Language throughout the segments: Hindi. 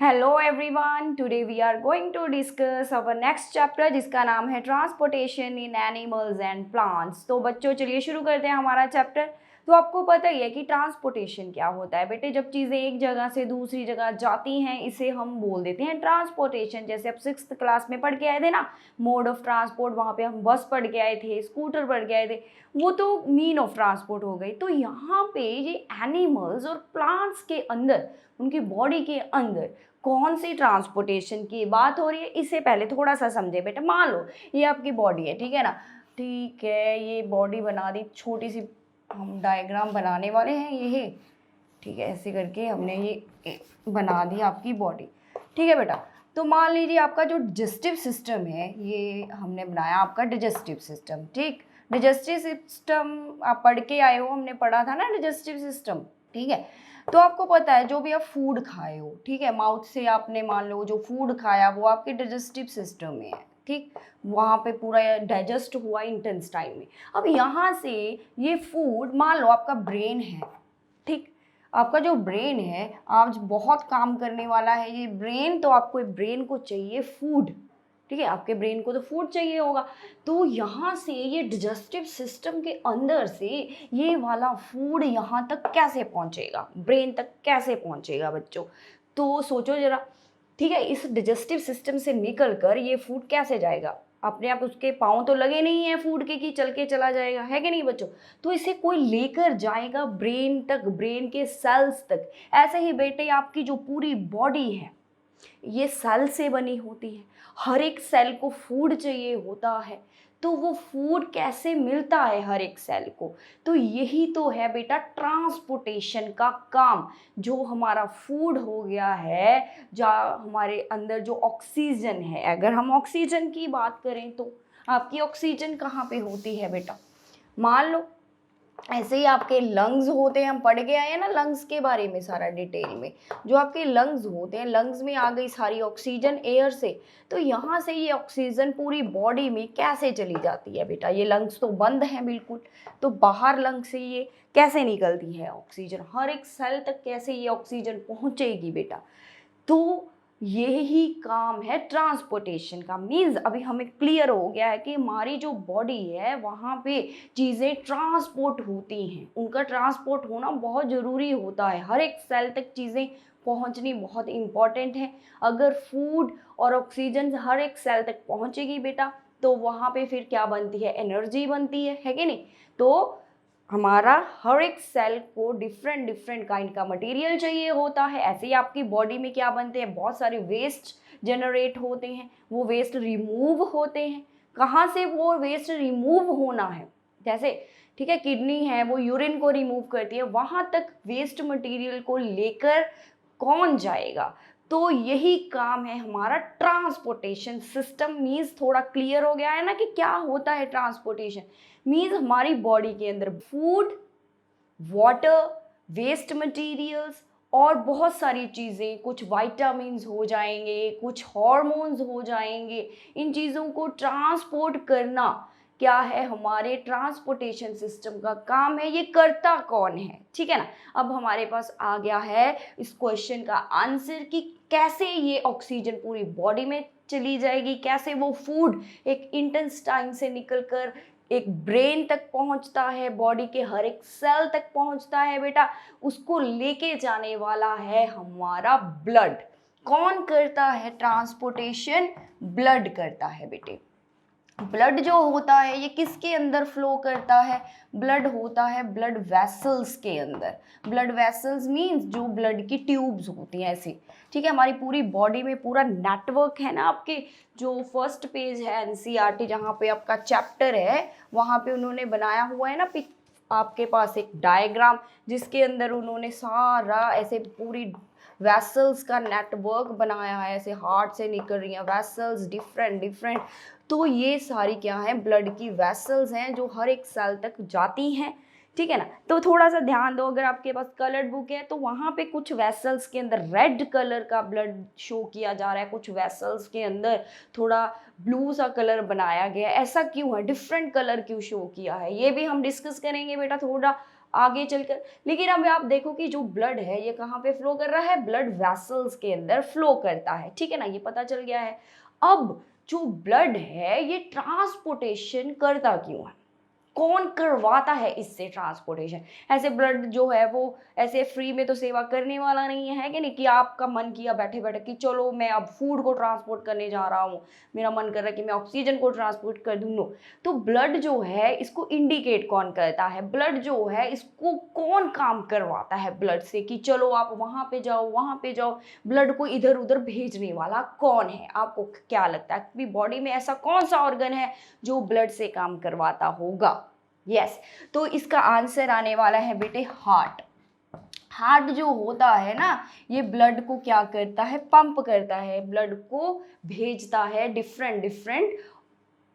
Hello everyone, today we are going to discuss our next chapter जिसका नाम है transportation in animals and plants. तो बच्चों चलिए शुरू करते हैं हमारा चैप्टर। तो आपको पता ही है कि ट्रांसपोर्टेशन क्या होता है बेटे। जब चीज़ें एक जगह से दूसरी जगह जाती हैं इसे हम बोल देते हैं ट्रांसपोर्टेशन। जैसे आप 6th क्लास में पढ़ के आए थे ना, मोड ऑफ ट्रांसपोर्ट, वहाँ पे हम बस पढ़ के आए थे, स्कूटर पढ़ के आए थे, वो तो मीन ऑफ ट्रांसपोर्ट हो गई। तो यहाँ पे ये एनिमल्स और प्लांट्स के अंदर, उनकी बॉडी के अंदर कौन सी ट्रांसपोर्टेशन की बात हो रही है, इसे पहले थोड़ा सा समझे बेटा। मान लो ये आपकी बॉडी है, ठीक है ना। ठीक है, ये बॉडी बना दी, छोटी सी हम डायग्राम बनाने वाले हैं ये, ठीक है। ऐसे करके हमने ये बना दी आपकी बॉडी, ठीक है बेटा। तो मान लीजिए आपका जो डिजेस्टिव सिस्टम है, ये हमने बनाया आपका डिजेस्टिव सिस्टम, ठीक। डिजेस्टिव सिस्टम आप पढ़ के आए हो, हमने पढ़ा था ना डिजेस्टिव सिस्टम, ठीक है। तो आपको पता है जो भी आप फूड खाए हो, ठीक है, माउथ से आपने मान लो जो फूड खाया वो आपके डाइजेस्टिव सिस्टम में है, ठीक। वहाँ पे पूरा डाइजेस्ट हुआ इंटेस्टाइन में। अब यहाँ से ये फूड, मान लो आपका ब्रेन है, ठीक। आपका जो ब्रेन है आज बहुत काम करने वाला है ये ब्रेन, तो आपको ब्रेन को चाहिए फूड, ठीक है। आपके ब्रेन को तो फूड चाहिए होगा। तो यहाँ से ये डिजेस्टिव सिस्टम के अंदर से ये वाला फूड यहाँ तक कैसे पहुँचेगा, ब्रेन तक कैसे पहुँचेगा बच्चों। तो सोचो जरा, ठीक है। इस डिजेस्टिव सिस्टम से निकल कर ये फूड कैसे जाएगा, अपने आप उसके पाँव तो लगे नहीं है फूड के कि चल के चला जाएगा, है कि नहीं बच्चों। तो इसे कोई लेकर जाएगा ब्रेन तक, ब्रेन के सेल्स तक। ऐसे ही बेटे आपकी जो पूरी बॉडी है ये सेल से बनी होती है, हर एक सेल को फूड चाहिए होता है। तो वो फूड कैसे मिलता है हर एक सेल को, तो यही तो है बेटा ट्रांसपोर्टेशन का काम। जो हमारा फूड हो गया है, जहाँ हमारे अंदर जो ऑक्सीजन है, अगर हम ऑक्सीजन की बात करें तो आपकी ऑक्सीजन कहाँ पे होती है बेटा। मान लो ऐसे ही आपके लंग्स होते हैं, हम पढ़ के आए हैं ना लंग्स के बारे में सारा डिटेल में। जो आपके लंग्स होते हैं, लंग्स में आ गई सारी ऑक्सीजन एयर से। तो यहाँ से ये ऑक्सीजन पूरी बॉडी में कैसे चली जाती है बेटा। ये लंग्स तो बंद हैं बिल्कुल, तो बाहर लंग से ये कैसे निकलती है ऑक्सीजन, हर एक सेल तक कैसे ये ऑक्सीजन पहुँचेगी बेटा। तो यही काम है ट्रांसपोर्टेशन का। मीन्स अभी हमें क्लियर हो गया है कि हमारी जो बॉडी है वहाँ पे चीज़ें ट्रांसपोर्ट होती हैं, उनका ट्रांसपोर्ट होना बहुत ज़रूरी होता है। हर एक सेल तक चीज़ें पहुँचनी बहुत इम्पॉर्टेंट है। अगर फूड और ऑक्सीजन हर एक सेल तक पहुँचेगी बेटा, तो वहाँ पे फिर क्या बनती है, एनर्जी बनती है कि नहीं। तो हमारा हर एक सेल को डिफरेंट डिफरेंट काइंड का मटेरियल चाहिए होता है। ऐसे ही आपकी बॉडी में क्या बनते हैं, बहुत सारे वेस्ट जनरेट होते हैं, वो वेस्ट रिमूव होते हैं। कहाँ से वो वेस्ट रिमूव होना है, जैसे ठीक है किडनी है वो यूरिन को रिमूव करती है, वहाँ तक वेस्ट मटेरियल को लेकर कौन जाएगा। तो यही काम है हमारा ट्रांसपोर्टेशन सिस्टम। मीन्स थोड़ा क्लियर हो गया है ना कि क्या होता है ट्रांसपोर्टेशन। मीन्स हमारी बॉडी के अंदर फूड, वाटर, वेस्ट मटेरियल्स और बहुत सारी चीज़ें, कुछ वाइटामिन्स हो जाएंगे, कुछ हार्मोन्स हो जाएंगे, इन चीज़ों को ट्रांसपोर्ट करना क्या है, हमारे ट्रांसपोर्टेशन सिस्टम का काम है। ये करता कौन है, ठीक है ना। अब हमारे पास आ गया है इस क्वेश्चन का आंसर कि कैसे ये ऑक्सीजन पूरी बॉडी में चली जाएगी, कैसे वो फूड एक इंटेस्टाइन से निकलकर एक ब्रेन तक पहुंचता है, बॉडी के हर एक सेल तक पहुंचता है बेटा। उसको लेके जाने वाला है हमारा ब्लड। कौन करता है ट्रांसपोर्टेशन, ब्लड करता है बेटे। ब्लड जो होता है ये किसके अंदर फ्लो करता है, ब्लड होता है ब्लड वेसल्स के अंदर। ब्लड वेसल्स मींस जो ब्लड की ट्यूब्स होती हैं ऐसे, ठीक है। हमारी पूरी बॉडी में पूरा नेटवर्क है ना। आपके जो फर्स्ट पेज है एनसीईआरटी जहाँ पे आपका चैप्टर है, वहाँ पे उन्होंने बनाया हुआ है ना आपके पास एक डायग्राम, जिसके अंदर उन्होंने सारा ऐसे पूरी वेसल्स का नेटवर्क बनाया है। ऐसे हार्ट से निकल रही हैं वेसल्स डिफरेंट डिफरेंट। तो ये सारी क्या है, ब्लड की वेसल्स हैं जो हर एक सेल तक जाती हैं, ठीक है ना। तो थोड़ा सा ध्यान दो, अगर आपके पास कलर्ड बुक है तो वहाँ पे कुछ वेसल्स के अंदर रेड कलर का ब्लड शो किया जा रहा है, कुछ वेसल्स के अंदर थोड़ा ब्लू सा कलर बनाया गया है। ऐसा क्यों है, डिफरेंट कलर क्यों शो किया है, ये भी हम डिस्कस करेंगे बेटा थोड़ा आगे चलकर। लेकिन अब आप देखो कि जो ब्लड है ये कहाँ पे फ्लो कर रहा है, ब्लड वेसल्स के अंदर फ्लो करता है, ठीक है ना, ये पता चल गया है। अब जो ब्लड है ये ट्रांसपोर्टेशन करता क्यों है, कौन करवाता है इससे ट्रांसपोर्टेशन। ऐसे ब्लड जो है वो ऐसे फ्री में तो सेवा करने वाला नहीं है कि नहीं, कि आपका मन किया बैठे बैठे कि चलो मैं अब फूड को ट्रांसपोर्ट करने जा रहा हूँ, मेरा मन कर रहा है कि मैं ऑक्सीजन को ट्रांसपोर्ट कर दूँ। नो, तो ब्लड जो है इसको इंडिकेट कौन करता है, ब्लड जो है इसको कौन काम करवाता है ब्लड से कि चलो आप वहाँ पे जाओ वहाँ पे जाओ, ब्लड को इधर उधर भेजने वाला कौन है। आपको क्या लगता है कि बॉडी में ऐसा कौन सा ऑर्गन है जो ब्लड से काम करवाता होगा। यस, तो इसका आंसर आने वाला है बेटे हार्ट। हार्ट जो होता है ना ये ब्लड को क्या करता है, पंप करता है, ब्लड को भेजता है डिफरेंट डिफरेंट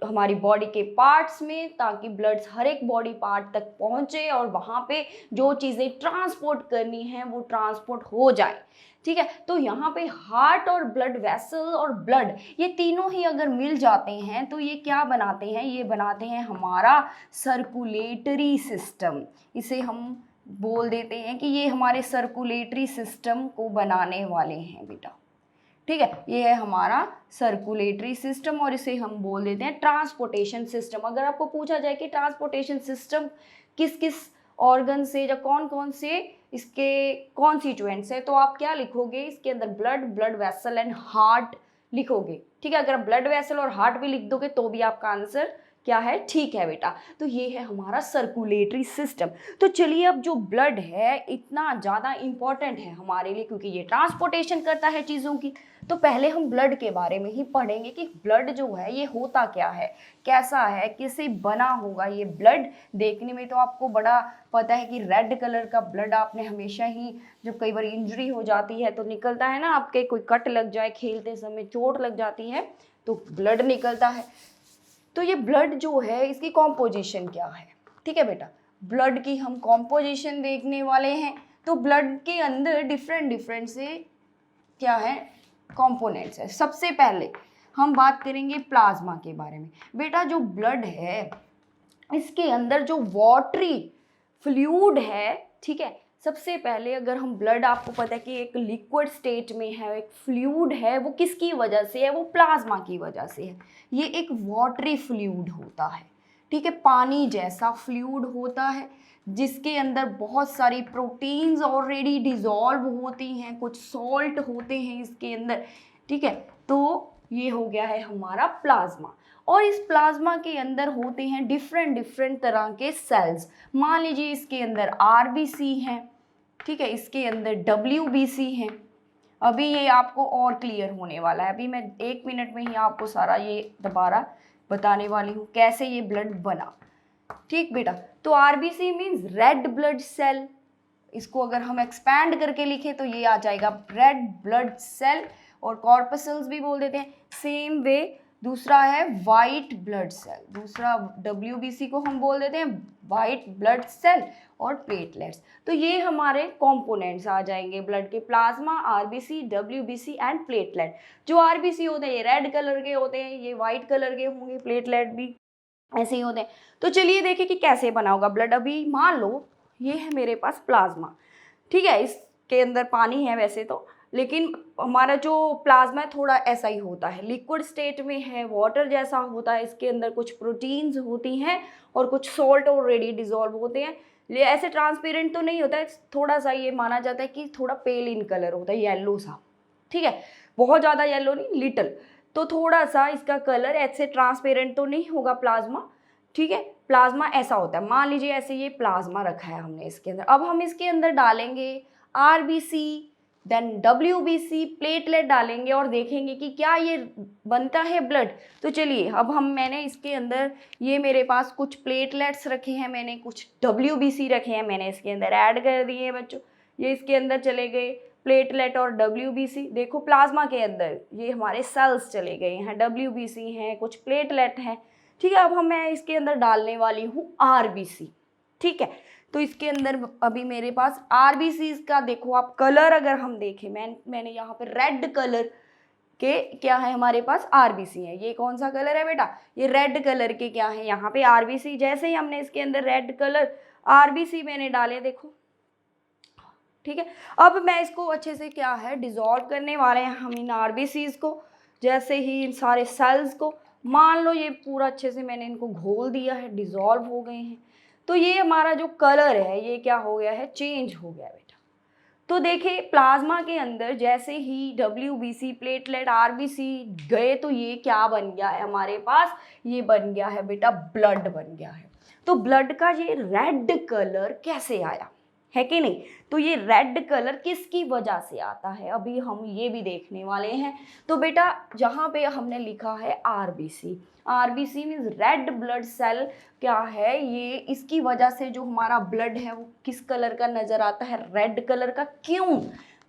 हमारी बॉडी के पार्ट्स में, ताकि ब्लड हर एक बॉडी पार्ट तक पहुंचे और वहां पे जो चीज़ें ट्रांसपोर्ट करनी है वो ट्रांसपोर्ट हो जाए, ठीक है। तो यहाँ पे हार्ट और ब्लड वेसल और ब्लड ये तीनों ही अगर मिल जाते हैं तो ये क्या बनाते हैं, ये बनाते हैं हमारा सर्कुलेटरी सिस्टम। इसे हम बोल देते हैं कि ये हमारे सर्कुलेटरी सिस्टम को बनाने वाले हैं बेटा, ठीक है। ये है हमारा सर्कुलेटरी सिस्टम और इसे हम बोल देते हैं ट्रांसपोर्टेशन सिस्टम। अगर आपको पूछा जाए कि ट्रांसपोर्टेशन सिस्टम किस किस ऑर्गन से या कौन कौन से इसके कॉन्स्टिट्यूएंट्स है, तो आप क्या लिखोगे, इसके अंदर blood, blood vessel and heart लिखोगे, ठीक है। अगर ब्लड वेसल और हार्ट भी लिख दोगे तो भी आपका आंसर क्या है, ठीक है बेटा। तो ये है हमारा सर्कुलेटरी सिस्टम। तो चलिए, अब जो ब्लड है इतना ज़्यादा इम्पॉर्टेंट है हमारे लिए क्योंकि ये ट्रांसपोर्टेशन करता है चीज़ों की, तो पहले हम ब्लड के बारे में ही पढ़ेंगे कि ब्लड जो है ये होता क्या है, कैसा है, किससे बना होगा ये ब्लड। देखने में तो आपको बड़ा पता है कि रेड कलर का ब्लड आपने हमेशा ही, जब कई बार इंजरी हो जाती है तो निकलता है ना, आपके कोई कट लग जाए, खेलते समय चोट लग जाती है तो ब्लड निकलता है। तो ये ब्लड जो है इसकी कॉम्पोजिशन क्या है, ठीक है बेटा, ब्लड की हम कॉम्पोजिशन देखने वाले हैं। तो ब्लड के अंदर डिफरेंट डिफरेंट से क्या है, कंपोनेंट्स है। सबसे पहले हम बात करेंगे प्लाज्मा के बारे में। बेटा जो ब्लड है इसके अंदर जो वाटरी फ्लूइड है, ठीक है, सबसे पहले अगर हम ब्लड, आपको पता है कि एक लिक्विड स्टेट में है, एक फ्लूइड है, वो किसकी वजह से है, वो प्लाज्मा की वजह से है। ये एक वाटरी फ्लूइड होता है, ठीक है, पानी जैसा फ्लूइड होता है जिसके अंदर बहुत सारी प्रोटीन्स ऑलरेडी डिजॉल्व होती हैं, कुछ सॉल्ट होते हैं इसके अंदर, ठीक है। तो ये हो गया है हमारा प्लाज्मा। और इस प्लाज्मा के अंदर होते हैं डिफरेंट डिफरेंट तरह के सेल्स। मान लीजिए इसके अंदर आरबीसी हैं, ठीक है, इसके अंदर डब्ल्यूबीसी हैं। अभी ये आपको और क्लियर होने वाला है, अभी मैं 1 मिनट में ही आपको सारा ये दोबारा बताने वाली हूँ कैसे ये ब्लड बना, ठीक बेटा। तो RBC means red blood cell, इसको अगर हम एक्सपैंड करके लिखें तो ये आ जाएगा रेड ब्लड सेल, और कॉर्पसल्स भी बोल देते हैं। सेम वे दूसरा है वाइट ब्लड सेल, दूसरा डब्ल्यूबीसी को हम बोल देते हैं वाइट ब्लड सेल, और प्लेटलेट्स। तो ये हमारे कंपोनेंट्स आ जाएंगे ब्लड के, plasma, RBC, WBC and platelet. जो आरबीसी होते हैं ये रेड कलर के होते हैं, ये वाइट कलर के होंगे, प्लेटलेट भी ऐसे ही होते हैं। तो चलिए देखें कि कैसे बना होगा ब्लड। अभी मान लो ये है मेरे पास प्लाज्मा, ठीक है, इसके अंदर पानी है वैसे तो, लेकिन हमारा जो प्लाज्मा है थोड़ा ऐसा ही होता है, लिक्विड स्टेट में है, वाटर जैसा होता है, इसके अंदर कुछ प्रोटीन्स होती हैं और कुछ सॉल्ट ऑलरेडी डिजॉल्व होते हैं। ये ऐसे ट्रांसपेरेंट तो नहीं होता है, थोड़ा सा ये माना जाता है कि थोड़ा पेल इन कलर होता है, येलो सा, ठीक है, बहुत ज़्यादा येलो नहीं, लिटल। तो थोड़ा सा इसका कलर ऐसे ट्रांसपेरेंट तो नहीं होगा प्लाज्मा, ठीक है। प्लाज्मा ऐसा होता है, मान लीजिए ऐसे ये प्लाज्मा रखा है हमने इसके अंदर। अब हम इसके अंदर डालेंगे आरबीसी, देन डब्ल्यूबीसी, प्लेटलेट डालेंगे और देखेंगे कि क्या ये बनता है ब्लड। तो चलिए अब मैंने इसके अंदर ये मेरे पास कुछ प्लेटलेट्स रखे हैं, मैंने कुछ डब्ल्यूबीसी रखे हैं, मैंने इसके अंदर ऐड कर दिए बच्चों। ये इसके अंदर चले गए प्लेटलेट और डब्ल्यूबीसी। देखो प्लाज्मा के अंदर ये हमारे सेल्स चले गए हैं, डब्ल्यूबीसी हैं, कुछ प्लेटलेट हैं, ठीक है। अब मैं इसके अंदर डालने वाली हूँ आरबीसी, ठीक है। तो इसके अंदर अभी मेरे पास आरबीसी का देखो आप कलर अगर हम देखें, मैंने यहाँ पे रेड कलर के क्या है हमारे पास आरबीसी है। ये कौन सा कलर है बेटा, ये रेड कलर के क्या है यहाँ पे आरबीसी। जैसे ही हमने इसके अंदर रेड कलर आरबीसी मैंने डाले, देखो, ठीक है। अब मैं इसको अच्छे से क्या है डिसॉल्व करने वाले हैं हम इन आरबीसीज को। जैसे ही इन सारे सेल्स को, मान लो ये पूरा अच्छे से मैंने इनको घोल दिया है, डिसॉल्व हो गए हैं, तो ये हमारा जो कलर है ये क्या हो गया है, चेंज हो गया बेटा। तो देखिए प्लाज्मा के अंदर जैसे ही डब्ल्यूबीसी, प्लेटलेट, आरबीसी गए तो ये क्या बन गया है हमारे पास, ये बन गया है बेटा ब्लड बन गया है। तो ब्लड का ये रेड कलर कैसे आया है कि नहीं, तो ये रेड कलर किसकी वजह से आता है अभी हम ये भी देखने वाले हैं। तो बेटा जहाँ पे हमने लिखा है RBC, RBC means red blood cell, क्या है ये, इसकी वजह से जो हमारा ब्लड है वो किस कलर का नजर आता है, रेड कलर का। क्यों,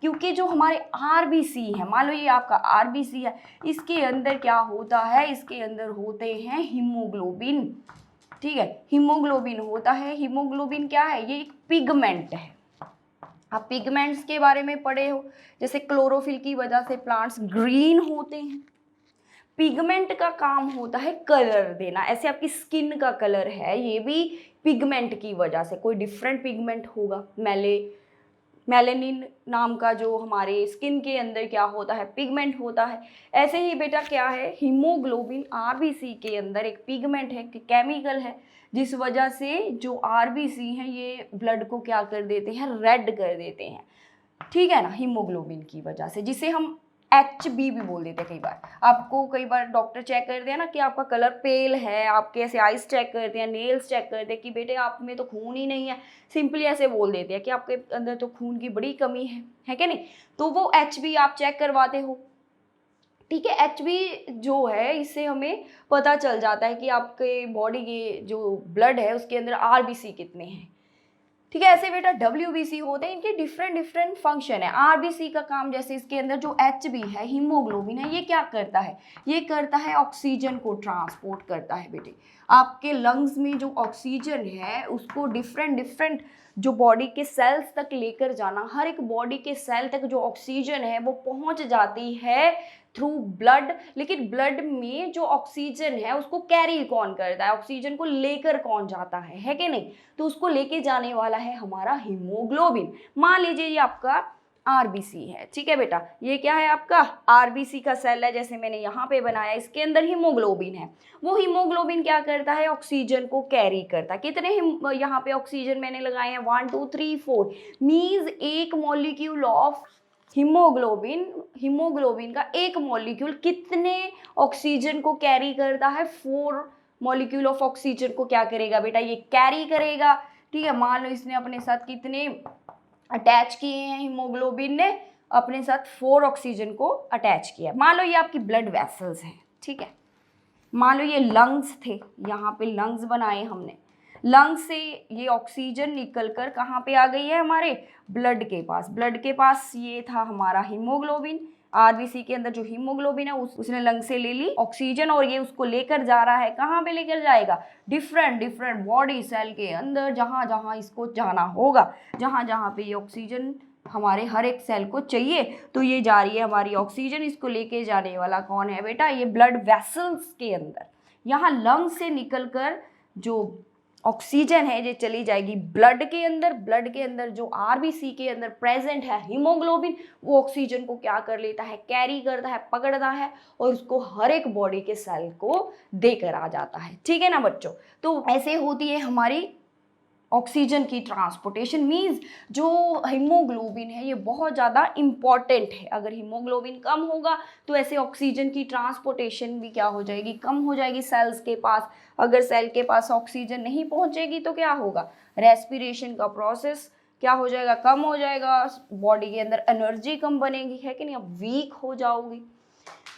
क्योंकि जो हमारे आरबीसी है, मान लो ये आपका आरबीसी है, इसके अंदर क्या होता है, इसके अंदर होते हैं हीमोग्लोबिन, ठीक है, हीमोग्लोबिन होता है। हीमोग्लोबिन क्या है, ये एक पिगमेंट है। आप पिगमेंट्स के बारे में पढ़े हो, जैसे क्लोरोफिल की वजह से प्लांट्स ग्रीन होते हैं। पिगमेंट का काम होता है कलर देना, ऐसे आपकी स्किन का कलर है ये भी पिगमेंट की वजह से, कोई डिफरेंट पिगमेंट होगा, मेलेनिन नाम का जो हमारे स्किन के अंदर क्या होता है, पिगमेंट होता है। ऐसे ही बेटा क्या है, हीमोग्लोबिन आरबीसी के अंदर एक पिगमेंट है, केमिकल है, जिस वजह से जो आरबीसी हैं ये ब्लड को क्या कर देते हैं, रेड कर देते हैं, ठीक है ना, हीमोग्लोबिन की वजह से, जिसे हम HB भी बोल देते हैं। कई बार आपको, कई बार डॉक्टर चेक करते हैं ना कि आपका कलर पेल है, आपके ऐसे आइस चेक करते हैं, नेल्स चेक करते हैं कि बेटे आप में तो खून ही नहीं है, सिंपली ऐसे बोल देते हैं कि आपके अंदर तो खून की बड़ी कमी है कि नहीं, तो वो HB आप चेक करवाते हो, ठीक है। HB जो है इससे हमें पता चल जाता है कि आपके बॉडी के जो ब्लड है उसके अंदर आरबीसी कितने हैं, ठीक है। ऐसे बेटा WBC होते हैं, इनके डिफरेंट फंक्शन है। आरबीसी का काम, जैसे इसके अंदर जो HB है, हीमोग्लोबिन है, ये क्या करता है, ये करता है ऑक्सीजन को ट्रांसपोर्ट करता है बेटे। आपके लंग्स में जो ऑक्सीजन है उसको डिफरेंट जो बॉडी के सेल्स तक लेकर जाना, हर एक बॉडी के सेल तक जो ऑक्सीजन है वो पहुंच जाती है थ्रू ब्लड। लेकिन ब्लड में जो ऑक्सीजन है उसको कैरी कौन करता है, ऑक्सीजन को लेकर कौन जाता है कि नहीं, तो उसको लेके जाने वाला है हमारा हीमोग्लोबिन। मान लीजिए ये आपका आरबीसी है, ठीक है बेटा, ये क्या है आपका आरबीसी का सेल है, जैसे मैंने यहाँ पे बनाया, इसके अंदर हीमोग्लोबिन है। वो हीमोग्लोबिन क्या करता है, ऑक्सीजन को कैरी करता है। कितने यहाँ पे ऑक्सीजन मैंने लगाए हैं, 1 2 3 4, मीन्स एक मॉलिक्यूल ऑफ हीमोग्लोबिन का एक मॉलिक्यूल कितने ऑक्सीजन को कैरी करता है, 4 मॉलिक्यूल ऑफ ऑक्सीजन को क्या करेगा बेटा, ये कैरी करेगा, ठीक है। मान लो इसने अपने साथ कितने अटैच किए हैं, हीमोग्लोबिन ने अपने साथ 4 ऑक्सीजन को अटैच किया। मान लो ये आपकी ब्लड वेसल्स हैं, ठीक है, मान लो ये लंग्स थे, यहाँ पे लंग्स बनाए हमने, लंग्स से ये ऑक्सीजन निकलकर कहाँ पे आ गई है, हमारे ब्लड के पास। ब्लड के पास ये था हमारा हीमोग्लोबिन, आरबीसी के अंदर जो हीमोग्लोबिन है उसने लंग से ले ली ऑक्सीजन, और ये उसको लेकर जा रहा है, कहाँ पे लेकर जाएगा, डिफरेंट बॉडी सेल के अंदर, जहाँ जहाँ इसको जाना होगा, जहाँ जहाँ पे ये ऑक्सीजन हमारे हर एक सेल को चाहिए, तो ये जा रही है हमारी ऑक्सीजन। इसको लेके जाने वाला कौन है बेटा, ये ब्लड वेसल्स के अंदर, यहाँ लंग से निकलकर जो ऑक्सीजन है ये चली जाएगी ब्लड के अंदर। ब्लड के अंदर जो आरबीसी के अंदर प्रेजेंट है हीमोग्लोबिन, वो ऑक्सीजन को क्या कर लेता है, कैरी करता है, पकड़ता है, और उसको हर एक बॉडी के सेल को देकर आ जाता है, ठीक है ना बच्चों। तो ऐसे होती है हमारी ऑक्सीजन की ट्रांसपोर्टेशन। मीन्स जो हीमोग्लोबिन है ये बहुत ज़्यादा इम्पॉर्टेंट है। अगर हीमोग्लोबिन कम होगा तो ऐसे ऑक्सीजन की ट्रांसपोर्टेशन भी क्या हो जाएगी, कम हो जाएगी सेल्स के पास। अगर सेल के पास ऑक्सीजन नहीं पहुंचेगी तो क्या होगा, रेस्पिरेशन का प्रोसेस क्या हो जाएगा, कम हो जाएगा, बॉडी के अंदर एनर्जी कम बनेगी, है कि नहीं, अब वीक हो जाओगी।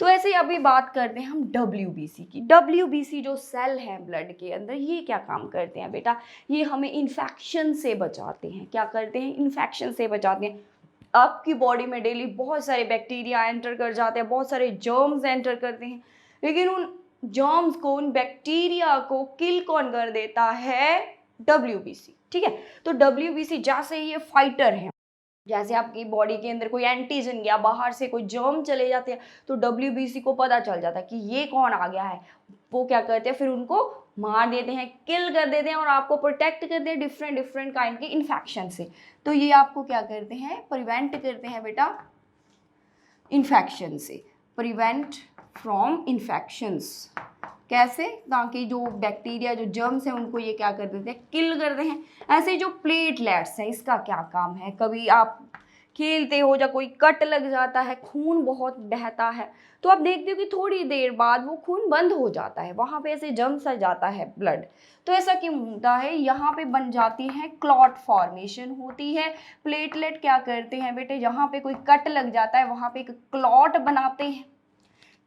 तो ऐसे अभी बात करते हैं हम WBC की। WBC जो सेल है ब्लड के अंदर, ये क्या काम करते हैं बेटा, ये हमें इन्फेक्शन से बचाते हैं। क्या करते हैं, इन्फेक्शन से बचाते हैं। आपकी बॉडी में डेली बहुत सारे बैक्टीरिया एंटर कर जाते हैं, बहुत सारे जर्म्स एंटर करते हैं, लेकिन उन जर्म्स को, उन बैक्टीरिया को किल कौन कर देता है, WBC, ठीक है। तो WBC जैसे ये फाइटर है, जैसे आपकी बॉडी के अंदर कोई एंटीजन गया, बाहर से कोई जर्म चले जाते हैं, तो WBC को पता चल जाता है कि ये कौन आ गया है, वो क्या करते हैं, फिर उनको मार देते हैं, किल कर देते हैं और आपको प्रोटेक्ट करते हैं डिफरेंट डिफरेंट काइंड के इन्फेक्शन से। तो ये आपको क्या करते हैं, प्रिवेंट करते हैं बेटा इन्फेक्शन से, प्रिवेंट फ्रॉम इन्फेक्शंस। कैसे, ताकि जो बैक्टीरिया जो जर्म्स हैं उनको ये क्या कर देते हैं, किल करते हैं। ऐसे जो प्लेटलेट्स हैं इसका क्या काम है, कभी आप खेलते हो या कोई कट लग जाता है, खून बहुत बहता है, तो आप देखते हो कि थोड़ी देर बाद वो खून बंद हो जाता है, वहाँ पे ऐसे जम सा जाता है ब्लड। तो ऐसा क्यों होता है, यहाँ पे बन जाती है क्लॉट फॉर्मेशन होती है। प्लेटलेट क्या करते हैं बेटे, जहाँ पे कोई कट लग जाता है वहाँ पे एक क्लॉट बनाते हैं।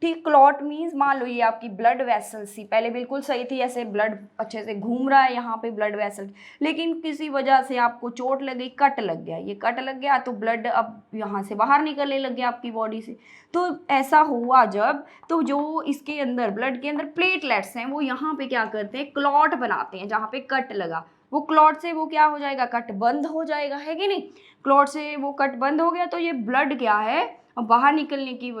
ठीक, क्लॉट मीन्स मान लो ये आपकी ब्लड वेसल सी पहले बिल्कुल सही थी, ऐसे ब्लड अच्छे से घूम रहा है यहाँ पे ब्लड वेसल, लेकिन किसी वजह से आपको चोट लग गई, कट लग गया, ये कट लग गया तो ब्लड अब यहाँ से बाहर निकलने लग गया आपकी बॉडी से। तो ऐसा हुआ जब, तो जो इसके अंदर ब्लड के अंदर प्लेटलेट्स हैं वो यहाँ पे क्या करते हैं, क्लॉट बनाते हैं। जहाँ पे कट लगा वो क्लॉट से वो क्या हो जाएगा, कट बंद हो जाएगा, है कि नहीं। क्लॉट से वो कट बंद हो गया तो ये ब्लड क्या है, बाहर निकलने की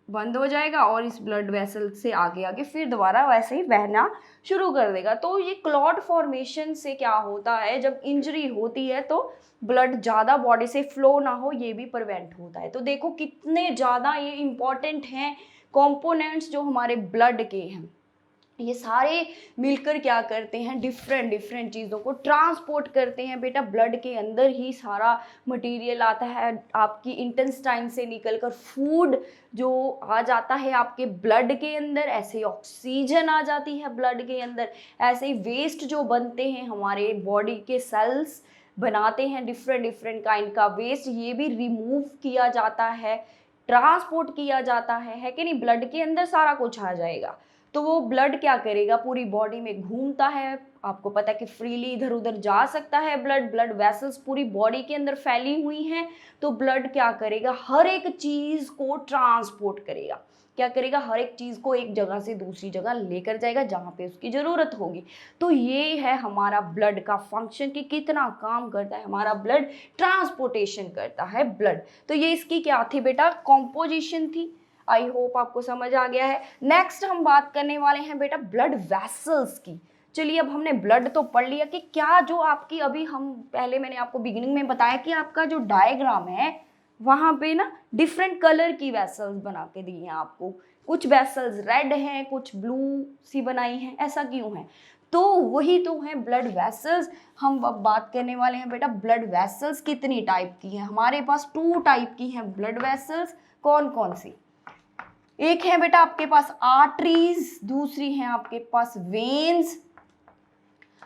बंद हो जाएगा और इस ब्लड वेसल से आगे आगे फिर दोबारा वैसे ही बहना शुरू कर देगा। तो ये क्लॉट फॉर्मेशन से क्या होता है, जब इंजरी होती है तो ब्लड ज़्यादा बॉडी से फ्लो ना हो, ये भी प्रिवेंट होता है। तो देखो कितने ज़्यादा ये इम्पॉर्टेंट हैं कंपोनेंट्स जो हमारे ब्लड के हैं। ये सारे मिलकर क्या करते हैं, डिफरेंट डिफरेंट चीज़ों को ट्रांसपोर्ट करते हैं। बेटा ब्लड के अंदर ही सारा मटेरियल आता है, आपकी इंटेस्टाइन से निकलकर फूड जो आ जाता है आपके ब्लड के अंदर, ऐसे ही ऑक्सीजन आ जाती है ब्लड के अंदर, ऐसे ही वेस्ट जो बनते हैं हमारे बॉडी के सेल्स बनाते हैं डिफरेंट डिफरेंट काइंड का वेस्ट, ये भी रिमूव किया जाता है, ट्रांसपोर्ट किया जाता है कि नहीं। ब्लड के अंदर सारा कुछ आ जाएगा तो वो ब्लड क्या करेगा, पूरी बॉडी में घूमता है। आपको पता है कि फ्रीली इधर उधर जा सकता है ब्लड, ब्लड वेसल्स पूरी बॉडी के अंदर फैली हुई हैं। तो ब्लड क्या करेगा, हर एक चीज़ को ट्रांसपोर्ट करेगा, क्या करेगा, हर एक चीज़ को एक जगह से दूसरी जगह लेकर जाएगा जहाँ पे उसकी ज़रूरत होगी। तो ये है हमारा ब्लड का फंक्शन कि कितना काम करता है हमारा ब्लड, ट्रांसपोर्टेशन करता है ब्लड। तो ये इसकी क्या थी बेटा, कॉम्पोजिशन थी। आई होप आपको समझ आ गया है। नेक्स्ट हम बात करने वाले हैं बेटा ब्लड वेसल्स की। चलिए अब हमने ब्लड तो पढ़ लिया कि क्या जो आपकी, अभी हम पहले मैंने आपको बिगिनिंग में बताया कि आपका जो डायग्राम है वहाँ पे ना डिफरेंट कलर की वेसल्स बना के दी हैं आपको, कुछ वेसल्स रेड हैं, कुछ ब्लू सी बनाई हैं, ऐसा क्यों है, तो वही तो है ब्लड वेसल्स। हम अब बात करने वाले हैं बेटा ब्लड वेसल्स कितनी टाइप की हैं। हमारे पास 2 टाइप की हैं ब्लड वेसल्स। कौन कौन सी, एक है बेटा आपके पास आर्टरीज, दूसरी है आपके पास वेन्स।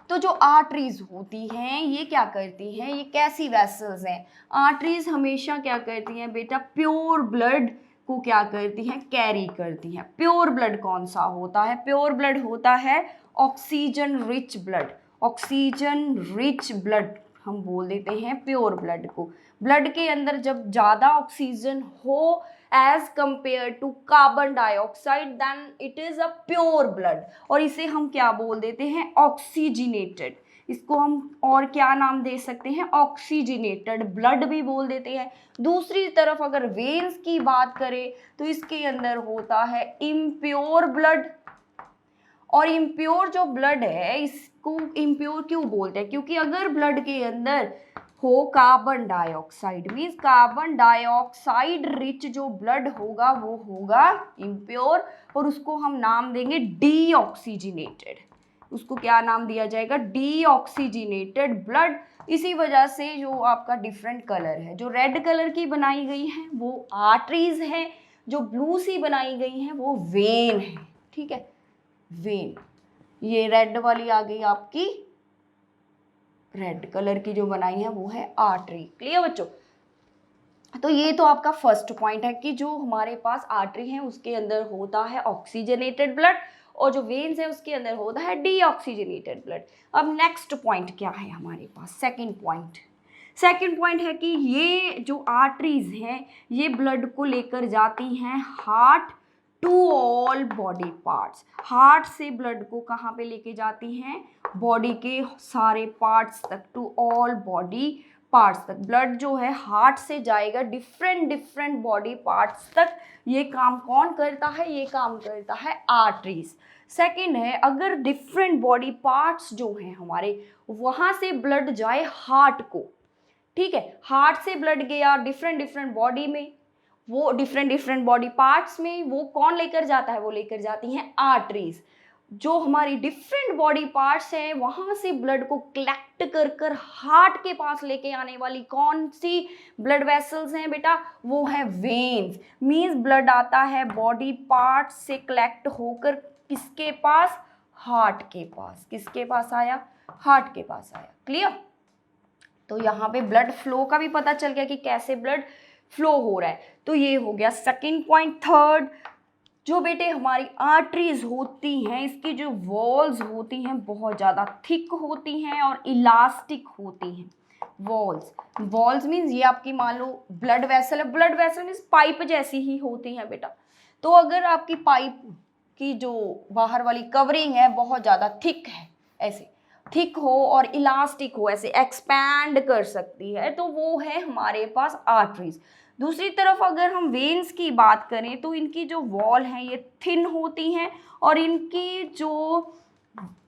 तो जो आर्टरीज होती हैं ये क्या करती हैं, ये कैसी वेसल्स हैं, आर्टरीज हमेशा क्या करती हैं बेटा, प्योर ब्लड को क्या करती हैं, कैरी करती हैं। प्योर ब्लड कौन सा होता है, प्योर ब्लड होता है oxygen rich blood, oxygen rich blood हम बोल देते हैं प्योर ब्लड को। ब्लड के अंदर जब ज़्यादा ऑक्सीजन हो as compare to carbon dioxide then it is a pure blood, और इसे हम क्या बोल देते हैं, ऑक्सीजनेटेड। इसको हम और क्या नाम दे सकते हैं, ऑक्सीजनेटेड ब्लड भी बोल देते हैं। दूसरी तरफ अगर वेन्स की बात करें तो इसके अंदर होता है इम्प्योर ब्लड, और इम्प्योर जो ब्लड है इसको इम्प्योर क्यों बोलते हैं, क्योंकि अगर ब्लड के अंदर हो carbon dioxide, means carbon dioxide rich जो ब्लड होगा वो होगा इम्प्योर, और उसको हम नाम देंगे डीऑक्सीजनेटेड। उसको क्या नाम दिया जाएगा, डीऑक्सीजनेटेड ब्लड। इसी वजह से जो आपका डिफरेंट कलर है, जो रेड कलर की बनाई गई है वो आर्टरीज है, जो ब्लू सी बनाई गई है वो वेन है। ठीक है, वेन, ये रेड वाली आ गई आपकी, रेड कलर की जो बनाई है वो है आर्टरी। क्लियर बच्चों, तो ये तो आपका फर्स्ट पॉइंट है कि जो हमारे पास आर्टरी है उसके अंदर होता है ऑक्सीजनेटेड ब्लड, और जो वेन्स है उसके अंदर होता है डीऑक्सीजनेटेड ब्लड। अब नेक्स्ट पॉइंट क्या है हमारे पास, सेकंड पॉइंट है कि ये जो आर्टरीज हैं ये ब्लड को लेकर जाती हैं heart to all body parts. Heart से ब्लड को कहाँ पे लेके जाती हैं, बॉडी के सारे पार्ट्स तक, टू ऑल बॉडी पार्ट्स तक। ब्लड जो है हार्ट से जाएगा डिफरेंट डिफरेंट बॉडी पार्ट्स तक। ये काम कौन करता है? ये काम करता है आर्टरीज। सेकंड है, अगर डिफरेंट बॉडी पार्ट्स जो हैं हमारे, वहाँ से ब्लड जाए हार्ट को, ठीक है, हार्ट से ब्लड गया डिफरेंट डिफरेंट बॉडी में, वो डिफरेंट डिफरेंट बॉडी पार्ट्स में, वो कौन लेकर जाता है? वो लेकर जाती हैं आर्टरीज। जो हमारी डिफरेंट बॉडी पार्ट्स हैं वहां से ब्लड को कलेक्ट कर कर हार्ट के पास लेके आने वाली कौन सी ब्लड वेसल्स हैं बेटा? वो है वेन्स। मींस ब्लड आता है बॉडी पार्ट से कलेक्ट होकर किसके पास? हार्ट के पास। किसके पास आया? हार्ट के पास आया। क्लियर? तो यहाँ पे ब्लड फ्लो का भी पता चल गया कि कैसे ब्लड फ्लो हो रहा है। तो ये हो गया सेकंड पॉइंट। थर्ड, जो बेटे हमारी आर्टरीज होती हैं, इसकी जो वॉल्स होती हैं बहुत ज़्यादा थिक होती हैं और इलास्टिक होती हैं। वॉल्स मीन्स ये आपकी मान लो ब्लड वेसल है। ब्लड वेसल मीन्स पाइप जैसी ही होती हैं बेटा। तो अगर आपकी पाइप की जो बाहर वाली कवरिंग है बहुत ज़्यादा थिक है, ऐसे थिक हो और इलास्टिक हो, ऐसे एक्सपैंड कर सकती है, तो वो है हमारे पास आर्टरीज। दूसरी तरफ अगर हम वेन्स की बात करें तो इनकी जो वॉल हैं ये थिन होती हैं और इनकी जो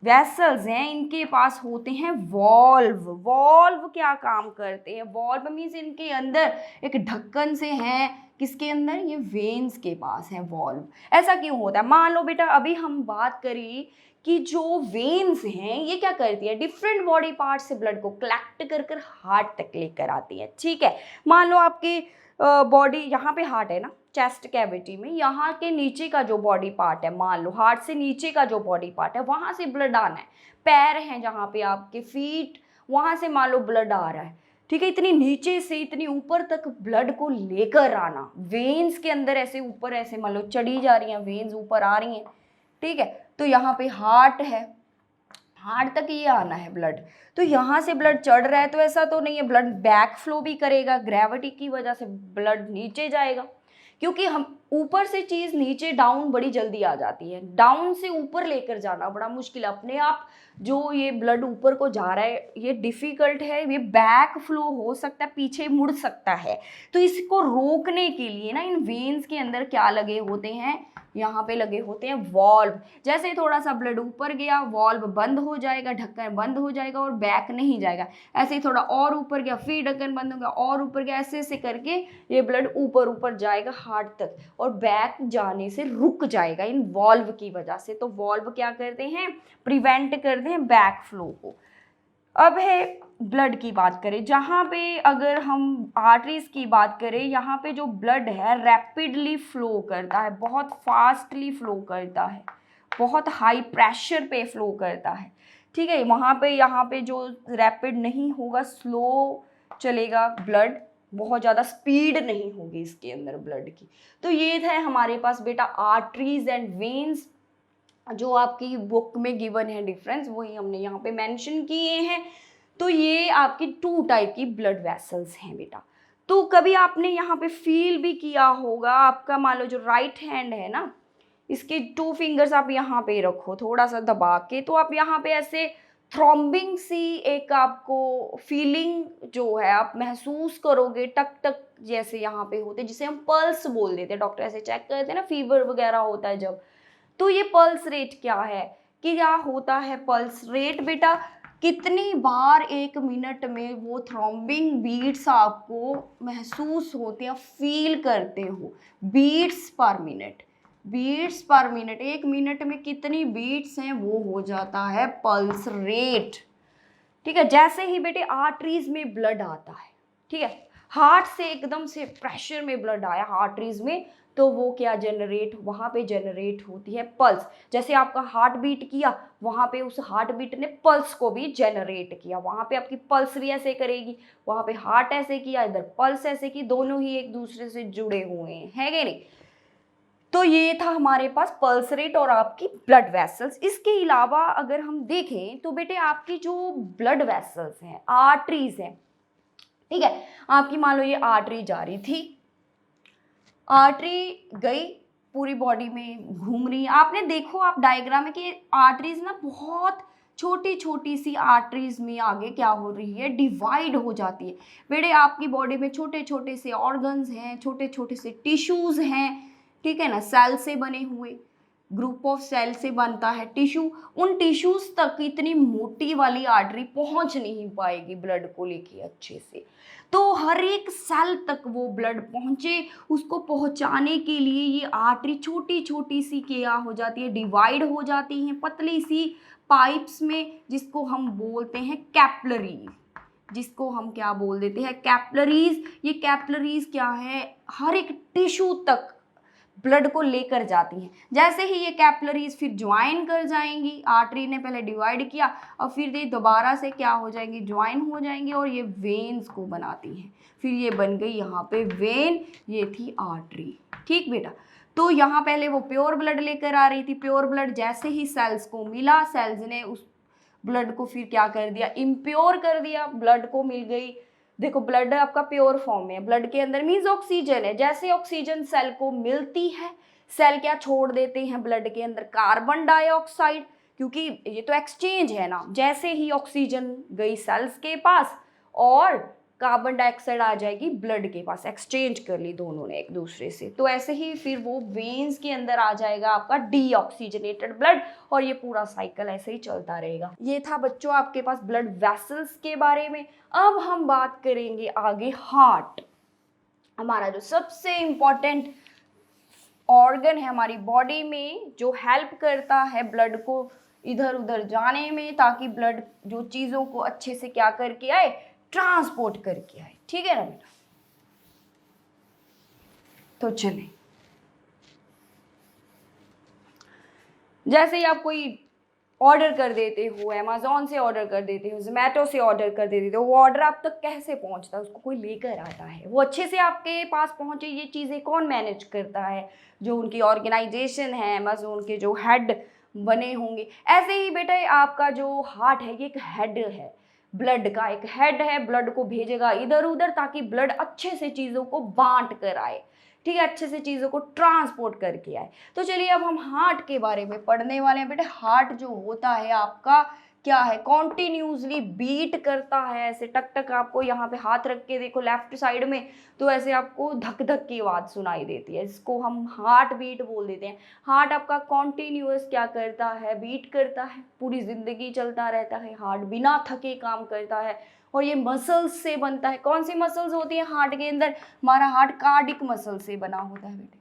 वेसल्स हैं इनके पास होते हैं वॉल्व। वॉल्व क्या काम करते हैं? वॉल्व मीन्स इनके अंदर एक ढक्कन से हैं। किसके अंदर? ये वेन्स के पास है वॉल्व। ऐसा क्यों होता है? मान लो बेटा अभी हम बात करें कि जो वेन्स हैं ये क्या करती है? डिफरेंट बॉडी पार्ट से ब्लड को कलेक्ट कर कर हार्ट तक लेकर आती है। ठीक है, मान लो आपके बॉडी यहाँ पे हार्ट है ना, चेस्ट कैविटी में, यहाँ के नीचे का जो बॉडी पार्ट है, मान लो हार्ट से नीचे का जो बॉडी पार्ट है वहाँ से ब्लड आना है। पैर हैं जहाँ पे आपके फीट, वहाँ से मान लो ब्लड आ रहा है। ठीक है, इतनी नीचे से इतनी ऊपर तक ब्लड को लेकर आना, वेन्स के अंदर ऐसे ऊपर ऐसे मान लो चढ़ी जा रही हैं, वेन्स ऊपर आ रही हैं। ठीक है, तो यहाँ पे हार्ट है, हार्ट तक ये आना है ब्लड। तो यहाँ से ब्लड चढ़ रहा है तो ऐसा तो नहीं है, ब्लड बैक फ्लो भी करेगा, ग्रेविटी की वजह से ब्लड नीचे जाएगा, क्योंकि हम ऊपर से चीज़ नीचे डाउन बड़ी जल्दी आ जाती है। डाउन से ऊपर लेकर जाना बड़ा मुश्किल है। अपने आप जो ये ब्लड ऊपर को जा रहा है ये डिफ़िकल्ट है, ये बैक फ्लो हो सकता है, पीछे मुड़ सकता है। तो इसको रोकने के लिए ना इन वेन्स के अंदर क्या लगे होते हैं? यहाँ पे लगे होते हैं वॉल्व। जैसे ही थोड़ा सा ब्लड ऊपर गया वॉल्व बंद हो जाएगा, ढक्कन बंद हो जाएगा और बैक नहीं जाएगा। ऐसे ही थोड़ा और ऊपर गया फिर ढक्कन बंद हो गया और ऊपर गया, ऐसे ऐसे करके ये ब्लड ऊपर ऊपर जाएगा हार्ट तक और बैक जाने से रुक जाएगा इन वॉल्व की वजह से। तो वॉल्व क्या करते हैं? प्रिवेंट करते हैं बैक फ्लो को। अब है ब्लड की बात करें, जहाँ पे अगर हम आर्टरीज की बात करें, यहाँ पे जो ब्लड है रैपिडली फ्लो करता है, बहुत फास्टली फ्लो करता है, बहुत हाई प्रेशर पे फ्लो करता है। ठीक है, वहाँ पे यहाँ पे जो रैपिड नहीं होगा, स्लो चलेगा ब्लड, बहुत ज़्यादा स्पीड नहीं होगी इसके अंदर ब्लड की। तो ये था हमारे पास बेटा आर्टरीज एंड वेन्स, जो आपकी बुक में गिवन है डिफरेंस वही हमने यहाँ पे मेंशन किए हैं। तो ये आपकी 2 टाइप की ब्लड वेसल्स हैं बेटा। तो कभी आपने यहाँ पे फील भी किया होगा, आपका मान लो जो राइट हैंड है ना, इसके 2 फिंगर्स आप यहाँ पे रखो थोड़ा सा दबा के, तो आप यहाँ पे ऐसे थ्रॉम्बिंग सी एक आपको फीलिंग जो है आप महसूस करोगे, टक टक जैसे यहाँ पे होते, जिसे हम पल्स बोल देते हैं। डॉक्टर ऐसे चेक करते हैं ना, फीवर वगैरह होता है जब। तो ये पल्स रेट क्या है? कि क्या होता है पल्स रेट बेटा? कितनी बार 1 मिनट में वो थ्रॉम्बिंग बीट्स आपको महसूस होते हैं, फील करते हो। Beats per minute, beats per minute, 1 minute में कितनी बीट्स हैं वो हो जाता है पल्स रेट। ठीक है, जैसे ही बेटे आर्टरीज में ब्लड आता है, ठीक है, हार्ट से एकदम से प्रेशर में ब्लड आया आर्टरीज में, तो वो क्या जनरेट, वहाँ पे जनरेट होती है पल्स। जैसे आपका हार्ट बीट किया, वहाँ पे उस हार्ट बीट ने पल्स को भी जनरेट किया, वहाँ पे आपकी पल्स भी ऐसे करेगी, वहाँ पे हार्ट ऐसे किया, इधर पल्स ऐसे की, दोनों ही एक दूसरे से जुड़े हुए हैं कि नहीं। तो ये था हमारे पास पल्स रेट और आपकी ब्लड वेसल्स। इसके अलावा अगर हम देखें तो बेटे आपकी जो ब्लड वेसल्स हैं, आर्टरीज हैं, ठीक है, आपकी मान लो ये आर्टरी जा रही थी, आर्टरी गई पूरी बॉडी में घूम रही है। आपने देखो आप डायग्राम में कि आर्टरीज ना बहुत छोटी छोटी सी आर्टरीज में आगे क्या हो रही है, डिवाइड हो जाती है। बेटे आपकी बॉडी में छोटे छोटे से ऑर्गन्स हैं, छोटे छोटे से टिश्यूज हैं, ठीक है ना, सेल से बने हुए, ग्रुप ऑफ सेल से बनता है टिश्यू। उन टिश्यूज तक इतनी मोटी वाली आर्टरी पहुंच नहीं पाएगी ब्लड को लेके अच्छे से, तो हर एक सेल तक वो ब्लड पहुंचे, उसको पहुंचाने के लिए ये आर्टरी छोटी छोटी सी क्या हो जाती है, डिवाइड हो जाती हैं पतली सी पाइप्स में, जिसको हम बोलते हैं कैपिलरीज, जिसको हम क्या बोल देते हैं, कैपिलरीज। ये कैपिलरीज क्या है, हर एक टिश्यू तक ब्लड को लेकर जाती हैं। जैसे ही ये कैपिलरीज फिर ज्वाइन कर जाएंगी, आर्टरी ने पहले डिवाइड किया और फिर ये दोबारा से क्या हो जाएंगी, ज्वाइन हो जाएंगी और ये वेन्स को बनाती हैं। फिर ये बन गई यहाँ पे वेन, ये थी आर्टरी। ठीक बेटा, तो यहाँ पहले वो प्योर ब्लड लेकर आ रही थी, प्योर ब्लड जैसे ही सेल्स को मिला, सेल्स ने उस ब्लड को फिर क्या कर दिया, इम्प्योर कर दिया, ब्लड को मिल गई। देखो ब्लड आपका प्योर फॉर्म में है, ब्लड के अंदर मीन्स ऑक्सीजन है, जैसे ऑक्सीजन सेल को मिलती है, सेल क्या छोड़ देते हैं ब्लड के अंदर, कार्बन डाइऑक्साइड, क्योंकि ये तो एक्सचेंज है ना, जैसे ही ऑक्सीजन गई सेल्स के पास और कार्बन डाइऑक्साइड आ जाएगी ब्लड के पास, एक्सचेंज कर ली दोनों ने एक दूसरे से, तो ऐसे ही फिर वो वेन्स के अंदर आ जाएगा आपका डीऑक्सीजनेटेड ब्लड, और ये पूरा साइकिल ऐसे ही चलता रहेगा। ये था बच्चों आपके पास ब्लड वेसल्स के बारे में। अब हम बात करेंगे आगे हार्ट, हमारा जो सबसे इम्पोर्टेंट ऑर्गन है हमारी बॉडी में, जो हेल्प करता है ब्लड को इधर उधर जाने में, ताकि ब्लड जो चीज़ों को अच्छे से क्या करके आए, ट्रांसपोर्ट करके आए। ठीक है ना बेटा, तो चले, जैसे ही आप कोई ऑर्डर कर देते हो, अमेज़ॉन से ऑर्डर कर देते हो, जोमेटो से ऑर्डर कर देते हो, वो ऑर्डर आप तक कैसे पहुंचता है, उसको कोई लेकर आता है, वो अच्छे से आपके पास पहुंचे, ये चीज़ें कौन मैनेज करता है, जो उनकी ऑर्गेनाइजेशन है, अमेज़ॉन के जो हेड बने होंगे। ऐसे ही बेटा आपका जो हार्ट है, ये एक हेड है, ब्लड का एक हेड है, ब्लड को भेजेगा इधर उधर ताकि ब्लड अच्छे से चीज़ों को बांट कर आए, ठीक है, अच्छे से चीज़ों को ट्रांसपोर्ट करके आए। तो चलिए अब हम हार्ट के बारे में पढ़ने वाले हैं। बेटे हार्ट जो होता है आपका क्या है, कॉन्टिन्यूसली बीट करता है, ऐसे टक टक, आपको यहाँ पे हाथ रख के देखो लेफ्ट साइड में, तो ऐसे आपको धक धक की आवाज़ सुनाई देती है, इसको हम हार्ट बीट बोल देते हैं। हार्ट आपका कॉन्टिन्यूअस क्या करता है, बीट करता है, पूरी ज़िंदगी चलता रहता है, हार्ट बिना थके काम करता है, और ये मसल्स से बनता है। कौन सी मसल्स होती है हार्ट के अंदर, हमारा हार्ट कार्डिक मसल से बना होता है बेटे,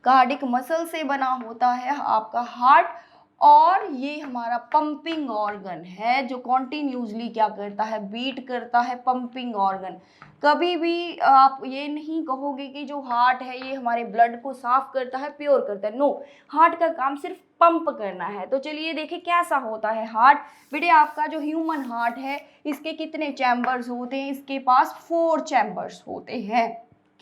कार्डिक मसल से बना होता है आपका हार्ट, और ये हमारा पंपिंग ऑर्गन है जो कॉन्टिन्यूसली क्या करता है, बीट करता है, पंपिंग ऑर्गन। कभी भी आप ये नहीं कहोगे कि जो हार्ट है ये हमारे ब्लड को साफ करता है, प्योर करता है, नो, हार्ट का काम सिर्फ पंप करना है। तो चलिए देखिए कैसा होता है हार्ट। बेटे आपका जो ह्यूमन हार्ट है, इसके कितने चैम्बर्स होते हैं, इसके पास 4 चैम्बर्स होते हैं।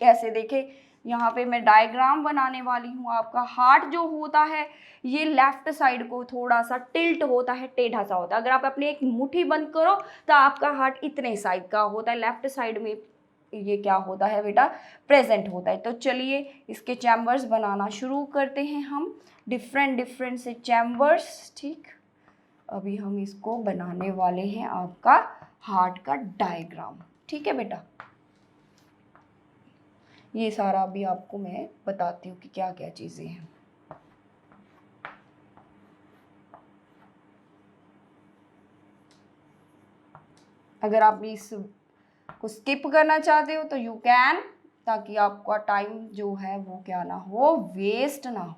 कैसे देखें, यहाँ पे मैं डायग्राम बनाने वाली हूँ। आपका हार्ट जो होता है ये लेफ्ट साइड को थोड़ा सा टिल्ट होता है, टेढ़ा सा होता है। अगर आप अपनी एक मुट्ठी बंद करो तो आपका हार्ट इतने साइड का होता है, लेफ्ट साइड में ये क्या होता है बेटा, प्रेजेंट होता है। तो चलिए इसके चैम्बर्स बनाना शुरू करते हैं हम, डिफरेंट से चैम्बर्स। ठीक, अभी हम इसको बनाने वाले हैं आपका हार्ट का डायग्राम। ठीक है बेटा, ये सारा अभी आपको मैं बताती हूँ कि क्या क्या चीज़ें हैं। अगर आप इस को स्किप करना चाहते हो तो यू कैन, ताकि आपका टाइम जो है वो क्या ना हो, वेस्ट ना हो।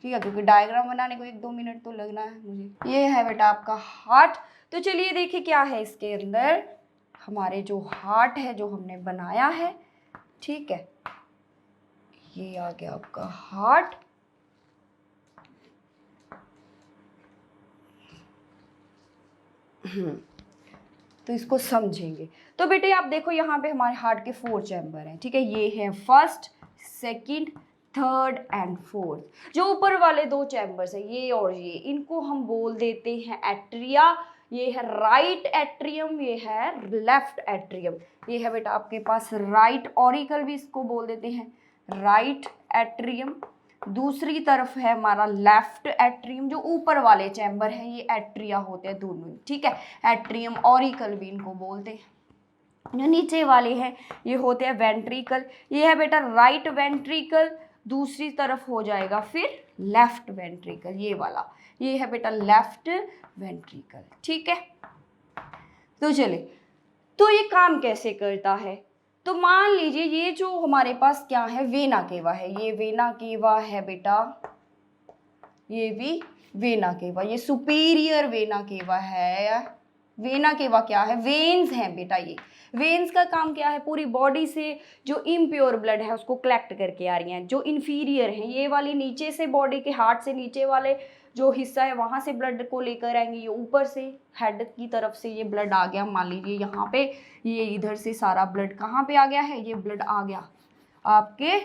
ठीक है, क्योंकि डायग्राम बनाने को 1-2 मिनट तो लगना है मुझे। ये है बेटा आपका हार्ट। तो चलिए देखिए क्या है इसके अंदर, हमारे जो हार्ट है जो हमने बनाया है, ठीक है, ये आ गया आपका हार्ट। तो इसको समझेंगे। तो बेटे आप देखो यहाँ पे हमारे हार्ट के 4 चैम्बर हैं, ठीक है, ये है first, second, third and fourth. जो ऊपर वाले 2 चैम्बर्स हैं, ये और ये, इनको हम बोल देते हैं एट्रिया। ये है राइट एट्रियम, ये है लेफ्ट एट्रियम। ये है बेटा आपके पास राइट ऑरिकल, भी इसको बोल देते हैं राइट एट्रियम, दूसरी तरफ है हमारा लेफ्ट एट्रियम, जो ऊपर वाले चैम्बर है ये एट्रिया होते हैं दोनों ही, ठीक है। एट्रियम ऑरिकल भी इनको बोलते हैं। जो नीचे वाले हैं ये होते हैं वेंट्रिकल। ये है बेटा राइट वेंट्रिकल, दूसरी तरफ हो जाएगा फिर लेफ्ट वेंट्रिकल, ये वाला, ये है बेटा लेफ्ट वेंट्रिकल, ठीक है। तो चले, तो ये काम कैसे करता है, तो मान लीजिए ये जो हमारे पास क्या है, वेना केवा है, ये वेना केवा है बेटा, ये भी वेना केवा, ये सुपीरियर वेना केवा है। वेना केवा क्या है, वेन्स हैं बेटा। ये वेन्स का काम क्या है, पूरी बॉडी से जो इम्प्योर ब्लड है उसको कलेक्ट करके आ रही हैं। जो इन्फीरियर हैं ये वाली नीचे से, बॉडी के हार्ट से नीचे वाले जो हिस्सा है वहाँ से ब्लड को लेकर आएंगे, ये ऊपर से हेड की तरफ से ये ब्लड आ गया, मान लीजिए यहाँ पे, ये इधर से सारा ब्लड कहाँ पे आ गया है, ये ब्लड आ गया आपके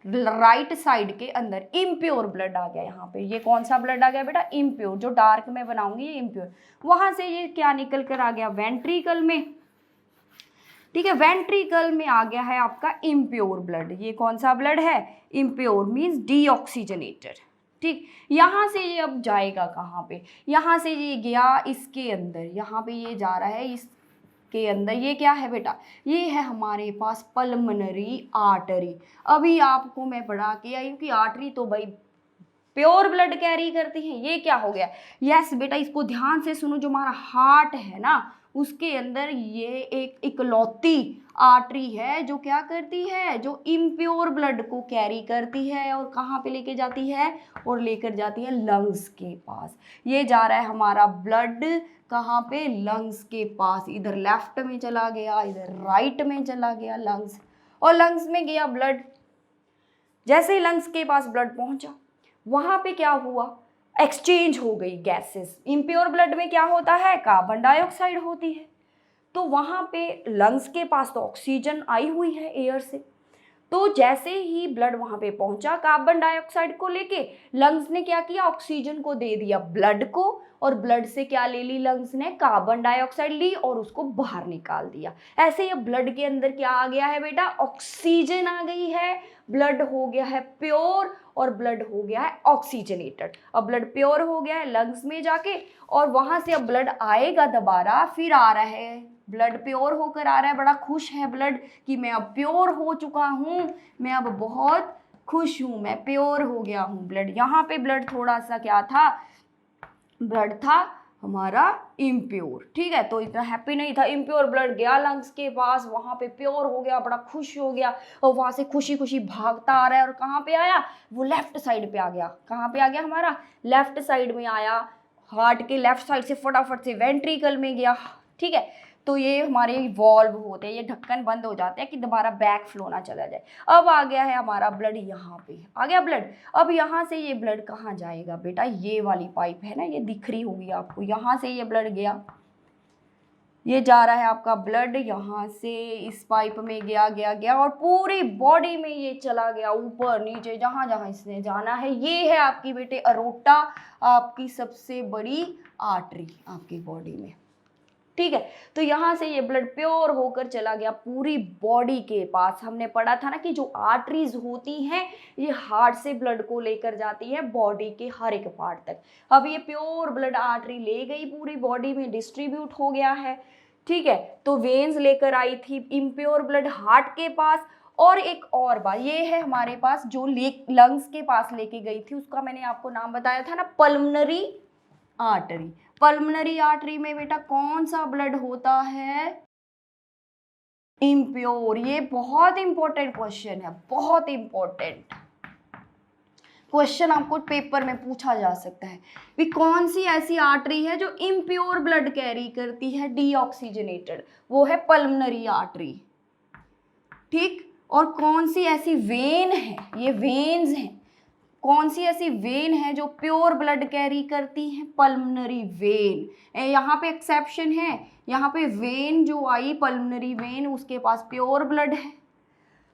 राइट साइड के अंदर, इम्प्योर ब्लड आ गया यहाँ पे। ये कौन सा ब्लड आ गया बेटा, इम्प्योर, जो डार्क में बनाऊंगी ये इम्प्योर। वहां से ये क्या निकल कर आ गया, वेंट्रिकल में, ठीक है। वेंट्रिकल में आ गया है आपका इम्प्योर ब्लड। ये कौन सा ब्लड है, इम्प्योर मीन्स डीऑक्सीजनेटेड, ठीक। यहाँ से ये अब जाएगा कहाँ पे, यहाँ से ये गया इसके अंदर, यहाँ पे ये जा रहा है इसके अंदर। ये क्या है बेटा, ये है हमारे पास पल्मनरी आर्टरी। अभी आपको मैं पढ़ा के आई हूँ कि आर्टरी तो भाई प्योर ब्लड कैरी करती है। ये क्या हो गया, यस बेटा, इसको ध्यान से सुनो। जो हमारा हार्ट है ना उसके अंदर ये एक इकलौती आर्टरी है जो क्या करती है, जो इम्प्योर ब्लड को कैरी करती है और कहाँ पे लेके जाती है, और लेकर जाती है लंग्स के पास। ये जा रहा है हमारा ब्लड कहाँ पे, लंग्स के पास। इधर लेफ्ट में चला गया, इधर राइट में चला गया लंग्स, और लंग्स में गया ब्लड। जैसे ही लंग्स के पास ब्लड पहुंचा, वहां पे क्या हुआ, एक्सचेंज हो गई गैसेस। इम्प्योर ब्लड में क्या होता है, कार्बन डाइऑक्साइड होती है, तो वहां पे लंग्स के पास तो ऑक्सीजन आई हुई है एयर से। तो जैसे ही ब्लड वहां पे पहुंचा कार्बन डाइऑक्साइड को लेके, लंग्स ने क्या किया, ऑक्सीजन को दे दिया ब्लड को, और ब्लड से क्या ले ली लंग्स ने, कार्बन डाइऑक्साइड ली और उसको बाहर निकाल दिया। ऐसे ये ब्लड के अंदर क्या आ गया है बेटा, ऑक्सीजन आ गई है, ब्लड हो गया है प्योर और ब्लड हो गया है ऑक्सीजनेटेड। अब ब्लड प्योर हो गया है लंग्स में जाके, और वहां से अब ब्लड आएगा दोबारा, फिर आ रहा है ब्लड प्योर होकर आ रहा है। बड़ा खुश है ब्लड कि मैं अब प्योर हो चुका हूँ, मैं अब बहुत खुश हूँ, मैं प्योर हो गया हूँ ब्लड। यहाँ पे ब्लड थोड़ा सा क्या था, ब्लड था हमारा इम्प्योर, ठीक है। तो इतना हैप्पी नहीं था, इम्प्योर ब्लड गया लंग्स के पास, वहाँ पे प्योर हो गया, बड़ा खुश हो गया, और वहाँ से खुशी खुशी भागता आ रहा है, और कहाँ पे आया, वो लेफ्ट साइड पे आ गया। कहाँ पे आ गया हमारा, लेफ्ट साइड में आया, हार्ट के लेफ्ट साइड से फटाफट से वेंट्रिकल में गया, ठीक है। तो ये हमारे वॉल्व होते हैं, ये ढक्कन बंद हो जाते हैं कि दोबारा बैक फ्लो ना चला जाए। अब आ गया है हमारा ब्लड, यहाँ पे आ गया ब्लड। अब यहाँ से ये ब्लड कहाँ जाएगा बेटा, ये वाली पाइप है ना, ये दिख रही होगी आपको, यहाँ से ये ब्लड गया, ये जा रहा है आपका ब्लड, यहाँ से इस पाइप में गया गया गया, और पूरी बॉडी में ये चला गया, ऊपर नीचे जहाँ जहाँ इसने जाना है। ये है आपकी बेटे अरोटा, आपकी सबसे बड़ी आर्टरी आपकी बॉडी में, ठीक है। तो यहाँ से ये ब्लड प्योर होकर चला गया पूरी बॉडी के पास। हमने पढ़ा था ना कि जो आर्टरीज होती हैं ये हार्ट से ब्लड को लेकर जाती है बॉडी के हर एक पार्ट तक। अब ये प्योर ब्लड आर्टरी ले गई, पूरी बॉडी में डिस्ट्रीब्यूट हो गया है, ठीक है। तो वेन्स लेकर आई थी इम्प्योर ब्लड हार्ट के पास। और एक और बात ये है हमारे पास, जो लंग्स के पास लेके गई थी उसका मैंने आपको नाम बताया था ना, पल्मनरी आर्टरी। पल्मनरी आर्टरी में बेटा कौन सा ब्लड होता है, इम्प्योर। ये बहुत इंपॉर्टेंट क्वेश्चन है, बहुत इंपॉर्टेंट क्वेश्चन आपको पेपर में पूछा जा सकता है कि कौन सी ऐसी आर्टरी है जो इम्प्योर ब्लड कैरी करती है डीऑक्सीजनेटेड, वो है पल्मनरी आर्टरी, ठीक। और कौन सी ऐसी वेन है, ये वेन्स हैं, कौन सी ऐसी वेन है जो प्योर ब्लड कैरी करती है, पल्मनरी वेन। यहाँ पे एक्सेप्शन है, यहाँ पे वेन जो आई पल्मनरी वेन उसके पास प्योर ब्लड है,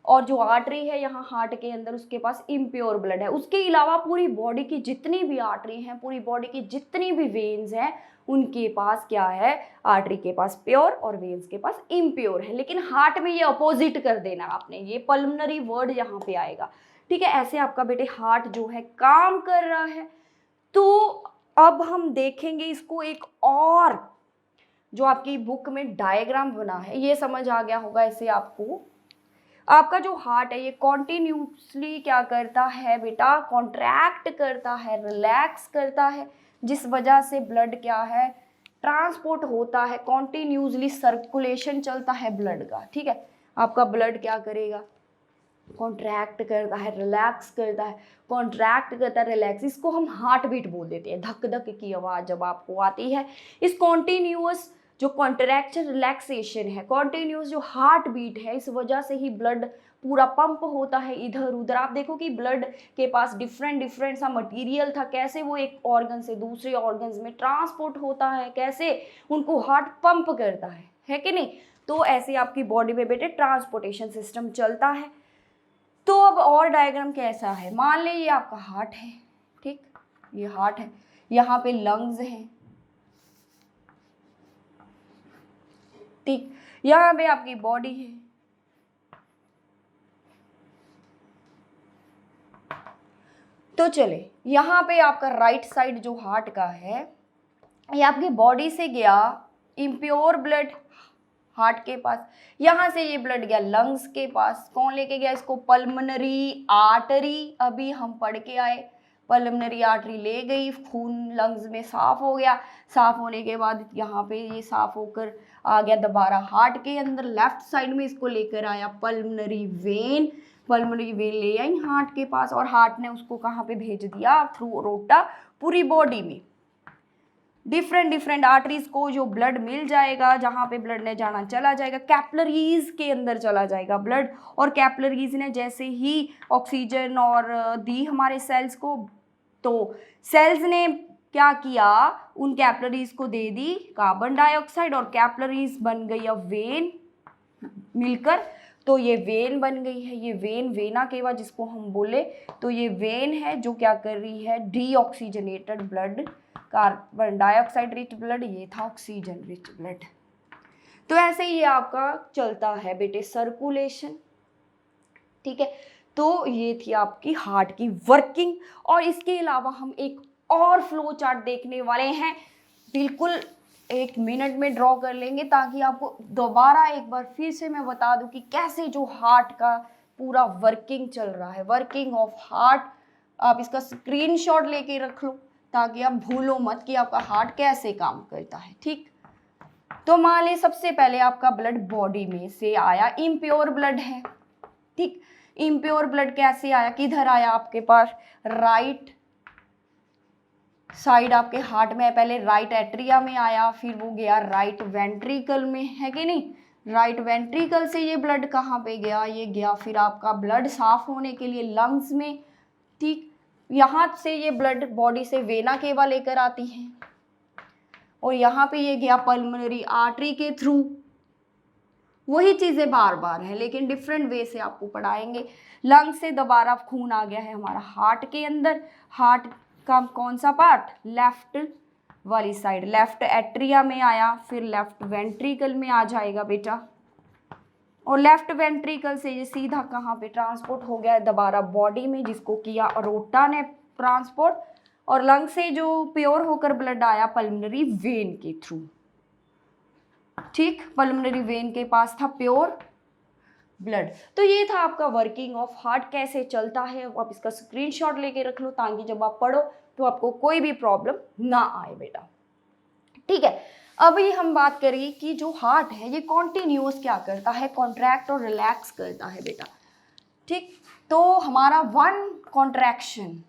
और जो आर्टरी है यहाँ हार्ट के अंदर उसके पास इम्प्योर ब्लड है। उसके अलावा पूरी बॉडी की जितनी भी आर्टरी हैं, पूरी बॉडी की जितनी भी वेन्स हैं, उनके पास क्या है, आर्टरी के पास प्योर और वेन्स के पास इम्प्योर है। लेकिन हार्ट में ये अपोजिट कर देना आपने, ये पल्मनरी वर्ड यहाँ पे आएगा, ठीक है, ऐसे आपका बेटे हार्ट जो है काम कर रहा है। तो अब हम देखेंगे इसको एक और, जो आपकी बुक में डायग्राम बना है, ये समझ आ गया होगा ऐसे आपको। आपका जो हार्ट है ये कॉन्टिन्यूसली क्या करता है बेटा, कॉन्ट्रैक्ट करता है, रिलैक्स करता है, जिस वजह से ब्लड क्या है, ट्रांसपोर्ट होता है, कॉन्टिन्यूसली सर्कुलेशन चलता है ब्लड का। ठीक है, आपका ब्लड क्या करेगा, कॉन्ट्रैक्ट करता है, रिलैक्स करता है, कॉन्ट्रैक्ट करता है, रिलैक्स, इसको हम हार्ट बीट बोल देते हैं। धक धक की आवाज़ जब आपको आती है, इस कॉन्टिन्यूअस जो कॉन्ट्रैक्शन रिलैक्सेशन है, कॉन्टिन्यूस जो हार्ट बीट है, इस वजह से ही ब्लड पूरा पंप होता है इधर उधर। आप देखो कि ब्लड के पास डिफरेंट सा मटेरियल था, कैसे वो एक ऑर्गन से दूसरे ऑर्गन्स में ट्रांसपोर्ट होता है, कैसे उनको हार्ट पंप करता है कि नहीं। तो ऐसे आपकी बॉडी में बेटे ट्रांसपोर्टेशन सिस्टम चलता है। तो अब और डायग्राम कैसा है, मान ले ये आपका हार्ट है, ठीक, ये हार्ट है, यहाँ पे लंग्स हैं, ठीक, यहाँ पे आपकी बॉडी है। तो चले, यहाँ पे आपका राइट साइड जो हार्ट का है, ये आपकी बॉडी से गया इम्प्योर ब्लड हार्ट के पास, यहाँ से ये ब्लड गया लंग्स के पास, कौन लेके गया इसको, पल्मोनरी आर्टरी। अभी हम पढ़ के आए, पल्मोनरी आर्टरी ले गई, खून लंग्स में साफ हो गया, साफ होने के बाद यहाँ पे ये साफ होकर आ गया दोबारा हार्ट के अंदर, लेफ्ट साइड में इसको लेकर आया पल्मोनरी वेन, पल्मोनरी वेन ले आई हार्ट के पास, और हार्ट ने उसको कहाँ पे भेज दिया, थ्रू रोटा पूरी बॉडी में। डिफरेंट आर्टरीज को जो ब्लड मिल जाएगा, जहाँ पे ब्लड ने जाना चला जाएगा, कैपिलरीज के अंदर चला जाएगा ब्लड, और कैपिलरीज ने जैसे ही ऑक्सीजन और दी हमारे सेल्स को, तो सेल्स ने क्या किया, उन कैपिलरीज को दे दी कार्बन डाइऑक्साइड, और कैपिलरीज बन गई अब वेन मिलकर। तो ये वेन बन गई है, ये वेन, वेना केवा जिसको हम बोले, तो ये वेन है जो क्या कर रही है, deoxygenated blood, carbon dioxide rich blood, ये था ऑक्सीजन रिच ब्लड। तो ऐसे ही ये आपका चलता है बेटे सर्कुलेशन। ठीक है, तो ये थी आपकी हार्ट की वर्किंग। और इसके अलावा हम एक और फ्लो चार्ट देखने वाले हैं, बिल्कुल 1 मिनट में ड्रॉ कर लेंगे, ताकि आपको दोबारा एक बार फिर से मैं बता दूं कि कैसे जो हार्ट का पूरा वर्किंग चल रहा है, वर्किंग ऑफ हार्ट। आप इसका स्क्रीनशॉट लेके रख लो, ताकि आप भूलो मत कि आपका हार्ट कैसे काम करता है। ठीक, तो मान ले सबसे पहले आपका ब्लड बॉडी में से आया, इम्प्योर ब्लड है, ठीक, इम्प्योर ब्लड कैसे आया, किधर आया आपके पास, राइट साइड आपके हार्ट में, पहले राइट एट्रिया में आया, फिर वो गया राइट वेंट्रिकल में, है कि नहीं, राइट वेंट्रिकल से ये ब्लड कहाँ पे गया, ये गया फिर आपका ब्लड साफ होने के लिए लंग्स में। ठीक, यहाँ से ये ब्लड बॉडी से वेना केवा लेकर आती है, और यहाँ पे ये गया पल्मोनरी आर्टरी के थ्रू। वही चीज़ें बार बार है, लेकिन डिफरेंट वे से आपको पढ़ाएंगे। लंग से दोबारा खून आ गया है हमारा हार्ट के अंदर, हार्ट का कौन सा पार्ट, लेफ्ट वाली साइड, लेफ्ट एट्रिया में आया, फिर लेफ्ट वेंट्रिकल में आ जाएगा बेटा, और लेफ्ट वेंट्रिकल से ये सीधा कहाँ पे ट्रांसपोर्ट हो गया है, दोबारा बॉडी में, जिसको किया अरोटा ने ट्रांसपोर्ट, और लंग से जो प्योर होकर ब्लड आया पल्मोनरी वेन के थ्रू। ठीक, पल्मोनरी वेन के पास था प्योर ब्लड। तो ये था आपका वर्किंग ऑफ हार्ट, कैसे चलता है। आप इसका स्क्रीनशॉट लेके रख लो, ताकि जब आप पढ़ो तो आपको कोई भी प्रॉब्लम ना आए बेटा। ठीक है, अभी हम बात करेंगे कि जो हार्ट है ये कॉन्टिन्यूस क्या करता है, कॉन्ट्रैक्ट और रिलैक्स करता है बेटा। ठीक, तो हमारा 1 कॉन्ट्रैक्शन,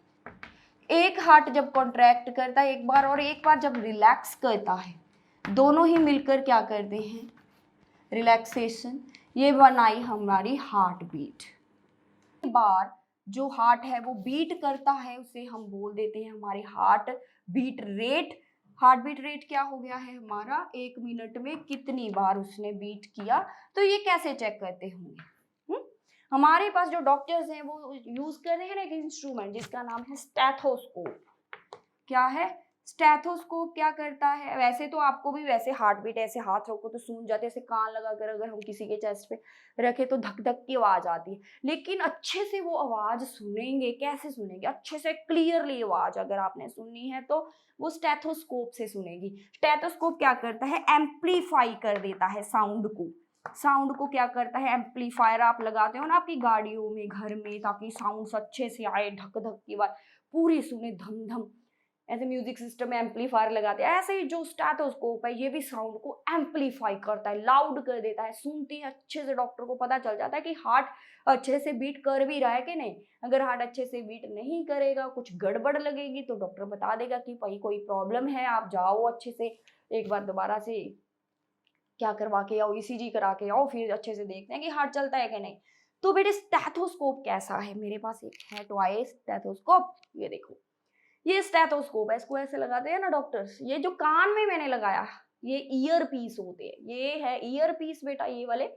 एक हार्ट जब कॉन्ट्रैक्ट करता है एक बार, और एक बार जब रिलैक्स करता है, दोनों ही मिलकर क्या करते हैं, रिलैक्सेशन, ये बनाई हमारी हार्ट बीट। बार जो हार्ट है वो बीट करता है, उसे हम बोल देते हैं हमारी heart beat rate. Heart beat rate क्या हो गया है हमारा, 1 मिनट में कितनी बार उसने बीट किया। तो ये कैसे चेक करते होंगे, हमारे पास जो डॉक्टर्स हैं वो यूज कर रहे हैं एक इंस्ट्रूमेंट जिसका नाम है स्टेथोस्कोप। क्या है, स्टेथोस्कोप क्या करता है, वैसे तो आपको भी वैसे हार्ट बीट ऐसे हाथ रखो तो सूझ जाते हैं, ऐसे कान लगाकर अगर हम किसी के चेस्ट पे रखे तो धक धक की आवाज आती है, लेकिन अच्छे से वो आवाज सुनेंगे, कैसे सुनेंगे, अच्छे से क्लियरली आवाज अगर आपने सुननी है तो वो स्टेथोस्कोप से सुनेगी। स्टेथोस्कोप क्या करता है, एम्पलीफाई कर देता है साउंड को। साउंड को क्या करता है, एम्पलीफायर आप लगाते हो ना आपकी गाड़ियों में, घर में, ताकि साउंड अच्छे से आए, धक धक की आवाज पूरी सुने, धम धम, ऐसे म्यूजिक सिस्टम में एम्पलीफायर लगाते हैं, ऐसे ही जो स्टेथोस्कोप है ये भी साउंड को एम्पलीफाई करता है, लाउड कर देता है, सुनते ही अच्छे से डॉक्टर को पता चल जाता है कि हार्ट अच्छे से बीट कर भी रहा है कि नहीं। अगर हार्ट अच्छे से बीट नहीं करेगा, कुछ गड़बड़ लगेगी तो डॉक्टर बता देगा कि भाई कोई प्रॉब्लम है, आप जाओ अच्छे से एक बार दोबारा से क्या करवा के आओ, ईसीजी करा के आओ, फिर अच्छे से देखते हैं कि हार्ट चलता है कि नहीं। तो बेटे स्टेथोस्कोप कैसा है, मेरे पास एक है टॉय स्टेथोस्कोप, ये देखो, ये स्टेथोस्कोप है, इसको ऐसे लगाते हैं ना डॉक्टर्स। ये जो कान में मैंने लगाया, ये ईयर पीस होते हैं, ये है ईयर पीस बेटा, ये वाले,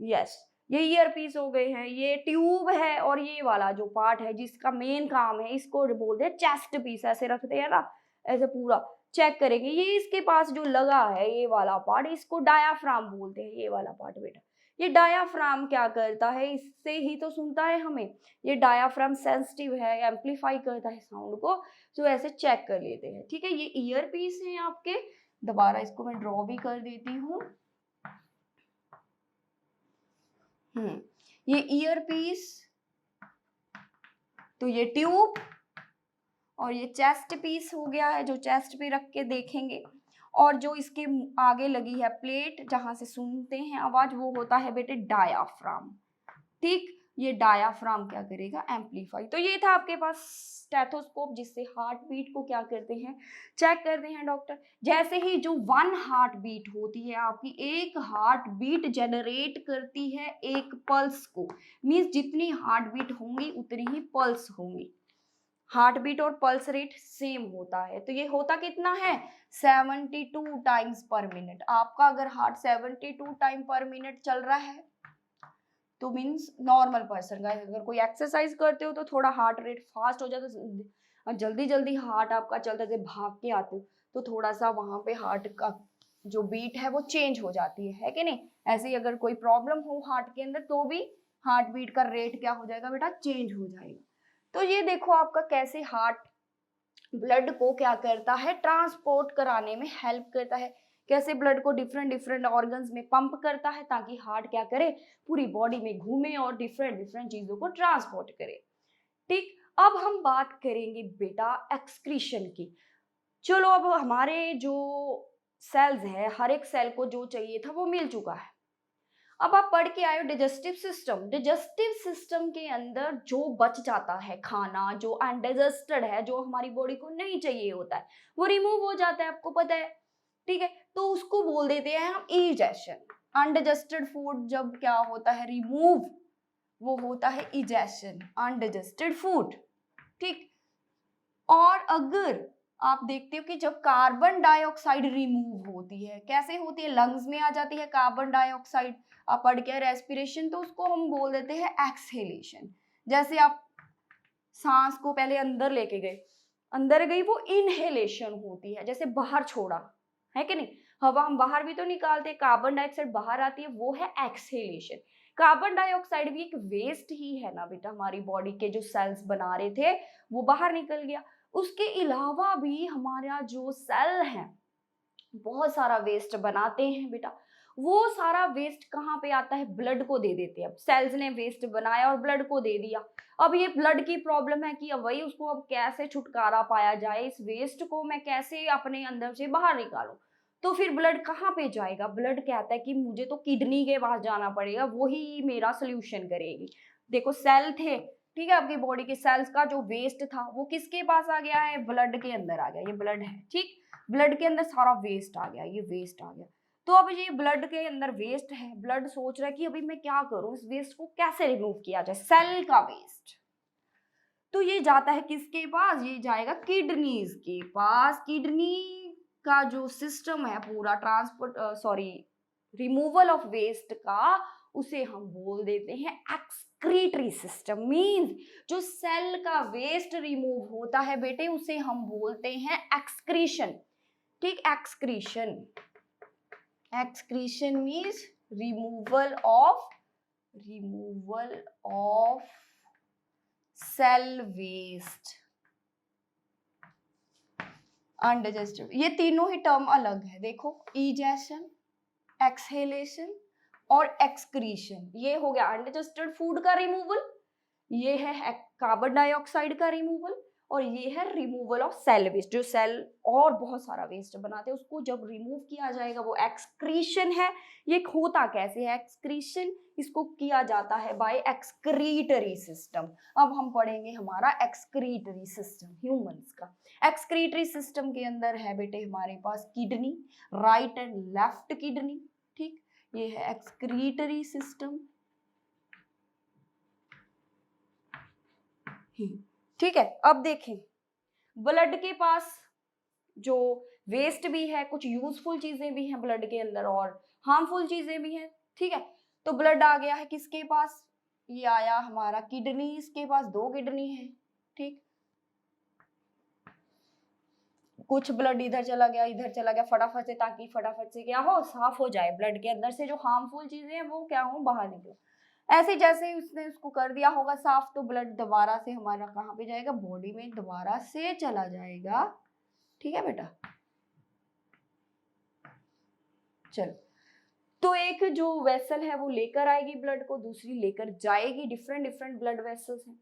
यस, ये ईयर पीस हो गए हैं, ये ट्यूब है, और ये वाला जो पार्ट है जिसका मेन काम है, इसको बोलते हैं चेस्ट पीस, ऐसे रखते हैं ना, ऐसे पूरा चेक करेंगे। ये इसके पास जो लगा है ये वाला पार्ट, इसको डायाफ्राम बोलते हैं, ये वाला पार्ट बेटा। ये डायाफ्राम क्या करता है, इससे ही तो सुनता है हमें। ये डायाफ्राम सेंसिटिव है, एम्पलीफाई करता है साउंड को, तो ऐसे चेक कर लेते हैं, ठीक है। ये ईयर पीस है आपके, दोबारा इसको मैं ड्रॉ भी कर देती हूँ। ये ईयर पीस, तो ये ट्यूब, और ये चेस्ट पीस हो गया है जो चेस्ट पे रख के देखेंगे, और जो इसके आगे लगी है प्लेट जहां से सुनते हैं आवाज, वो होता है बेटे डायाफ्राम, ठीक। ये डायाफ्राम क्या करेगा, एम्पलीफाई। तो ये था आपके पास स्टेथोस्कोप, जिससे हार्ट बीट को क्या करते हैं, चेक करते हैं डॉक्टर। जैसे ही जो 1 हार्ट बीट होती है आपकी, एक हार्ट बीट जनरेट करती है एक पल्स को, मींस जितनी हार्ट बीट होंगी उतनी ही पल्स होंगी। हार्ट बीट और पल्स रेट सेम होता है, तो ये होता कितना है, 72 टाइम्स पर मिनट। आपका अगर हार्ट 72 टाइम पर मिनट चल रहा है तो मीन्स नॉर्मल पर्सन का, अगर कोई एक्सरसाइज करते हो तो थोड़ा हार्ट रेट फास्ट हो जाता है, जल्दी जल्दी हार्ट आपका चलता है, भाग के आते हो तो थोड़ा सा वहां पे हार्ट का जो बीट है वो चेंज हो जाती है कि नहीं। ऐसे ही अगर कोई प्रॉब्लम हो हार्ट के अंदर तो भी हार्ट बीट का रेट क्या हो जाएगा बेटा, चेंज हो जाएगा। तो ये देखो आपका कैसे हार्ट ब्लड को क्या करता है, ट्रांसपोर्ट कराने में हेल्प करता है, कैसे ब्लड को डिफरेंट डिफरेंट ऑर्गन्स में पंप करता है ताकि हार्ट क्या करे, पूरी बॉडी में घूमे और डिफरेंट डिफरेंट चीजों को ट्रांसपोर्ट करे, ठीक। अब हम बात करेंगे बेटा एक्सक्रीशन की। चलो अब हमारे जो सेल्स है, हर एक सेल को जो चाहिए था वो मिल चुका है। अब आप पढ़ के आए हो डिजेस्टिव सिस्टम, डिजेस्टिव सिस्टम के अंदर जो बच जाता है खाना, जो अनडाइजेस्टेड है, जो हमारी बॉडी को नहीं चाहिए होता है, वो रिमूव हो जाता है, आपको पता है, ठीक है। तो उसको बोल देते हैं हम इजेशन। अनडाइजेस्टेड फूड जब क्या होता है, रिमूव, वो होता है इजेशन, अनडाइजेस्टेड फूड, ठीक। और अगर आप देखते हो कि जब कार्बन डाइऑक्साइड रिमूव होती है, कैसे होती है, लंग्स में आ जाती है कार्बन डाइऑक्साइड, आप पढ़ के रेस्पिरेशन, तो उसको हम बोल देते हैं एक्सहेलेशन। जैसे आप सांस को पहले अंदर लेके गए, अंदर गई, वो इनहेलेशन होती है, जैसे बाहर छोड़ा है कि नहीं, हवा हम बाहर भी तो निकालते हैं, कार्बन डाइऑक्साइड बाहर आती है, वो है एक्सहेलेशन। कार्बन डाइऑक्साइड भी एक वेस्ट ही है ना बेटा, हमारी बॉडी के जो सेल्स बना रहे थे वो बाहर निकल गया। उसके अलावा भी हमारा जो सेल है बहुत सारा वेस्ट बनाते हैं बेटा, वो सारा वेस्ट कहाँ पे आता है, ब्लड को दे देते हैं। अब सेल्स ने वेस्ट बनाया और ब्लड को दे दिया, अब ये ब्लड की प्रॉब्लम है कि अब वही उसको अब कैसे छुटकारा पाया जाए, इस वेस्ट को मैं कैसे अपने अंदर से बाहर निकालूं। तो फिर ब्लड कहाँ पे जाएगा, ब्लड कहता है कि मुझे तो किडनी के पास जाना पड़ेगा, वही मेरा सोल्यूशन करेगी। देखो सेल थे, ठीक है, आपकी बॉडी के सेल्स का जो वेस्ट था वो किसके पास आ गया है, ब्लड के अंदर आ गया, ये ब्लड है, ठीक। ब्लड के अंदर सारा वेस्ट आ गया, ये वेस्ट आ गया। तो अब ये ब्लड के अंदर वेस्ट है, ब्लड सोच रहा है कि अभी मैं क्या करूं, इस वेस्ट को कैसे रिमूव किया जाए, सेल का वेस्ट। तो ये जाता है किसके पास, ये जाएगा किडनीज के पास। किडनी का जो सिस्टम है पूरा transport, sorry, removal of waste का, उसे हम बोल देते हैं एक्सक्रीटरी सिस्टम। मींस जो सेल का वेस्ट रिमूव होता है बेटे उसे हम बोलते हैं एक्सक्रीशन। ठीक, excretion. Excretion means removal of cell waste undigested. ये तीनों ही टर्म अलग है, देखो, इजेशन, एक्सहेलेशन और एक्सक्रीशन। ये हो गया अनडाइजेस्टेड फूड का रिमूवल, ये है कार्बन डाइऑक्साइड का रिमूवल, और ये है रिमूवल ऑफ सेल वेस्ट। जो सेल और बहुत सारा वेस्ट बनाते हैं उसको जब रिमूव किया जाएगा वो एक्सक्रीशन है। ये होता कैसे है एक्सक्रीशन? इसको किया जाता है बाय एक्सक्रीटरी सिस्टम। अब हम पढ़ेंगे हमारा एक्सक्रीटरी सिस्टम ह्यूमंस का। एक्सक्रीटरी सिस्टम के अंदर है बेटे हमारे पास kidney, right and left kidney. ठीक, ये है एक्सक्रीटरी सिस्टम। ठीक है, अब देखें ब्लड के पास जो वेस्ट भी है, कुछ यूजफुल चीजें भी हैं ब्लड के अंदर और हार्मफुल चीजें भी हैं। ठीक है, तो ब्लड आ गया है किसके पास? ये आया हमारा किडनी, इसके पास 2 किडनी है। ठीक, कुछ ब्लड इधर चला गया, इधर चला गया फटाफट से, ताकि फटाफट से क्या हो, साफ हो जाए ब्लड के अंदर से जो हार्मफुल चीजें हैं वो क्या हो, बाहर निकले। ऐसे जैसे ही उसने उसको कर दिया होगा साफ, तो ब्लड दोबारा से हमारा कहाँ पे जाएगा, बॉडी में दोबारा से चला जाएगा। ठीक है बेटा, चलो, तो एक जो वेसल है वो लेकर आएगी ब्लड को, दूसरी लेकर जाएगी। डिफरेंट डिफरेंट ब्लड वेसल्स हैं।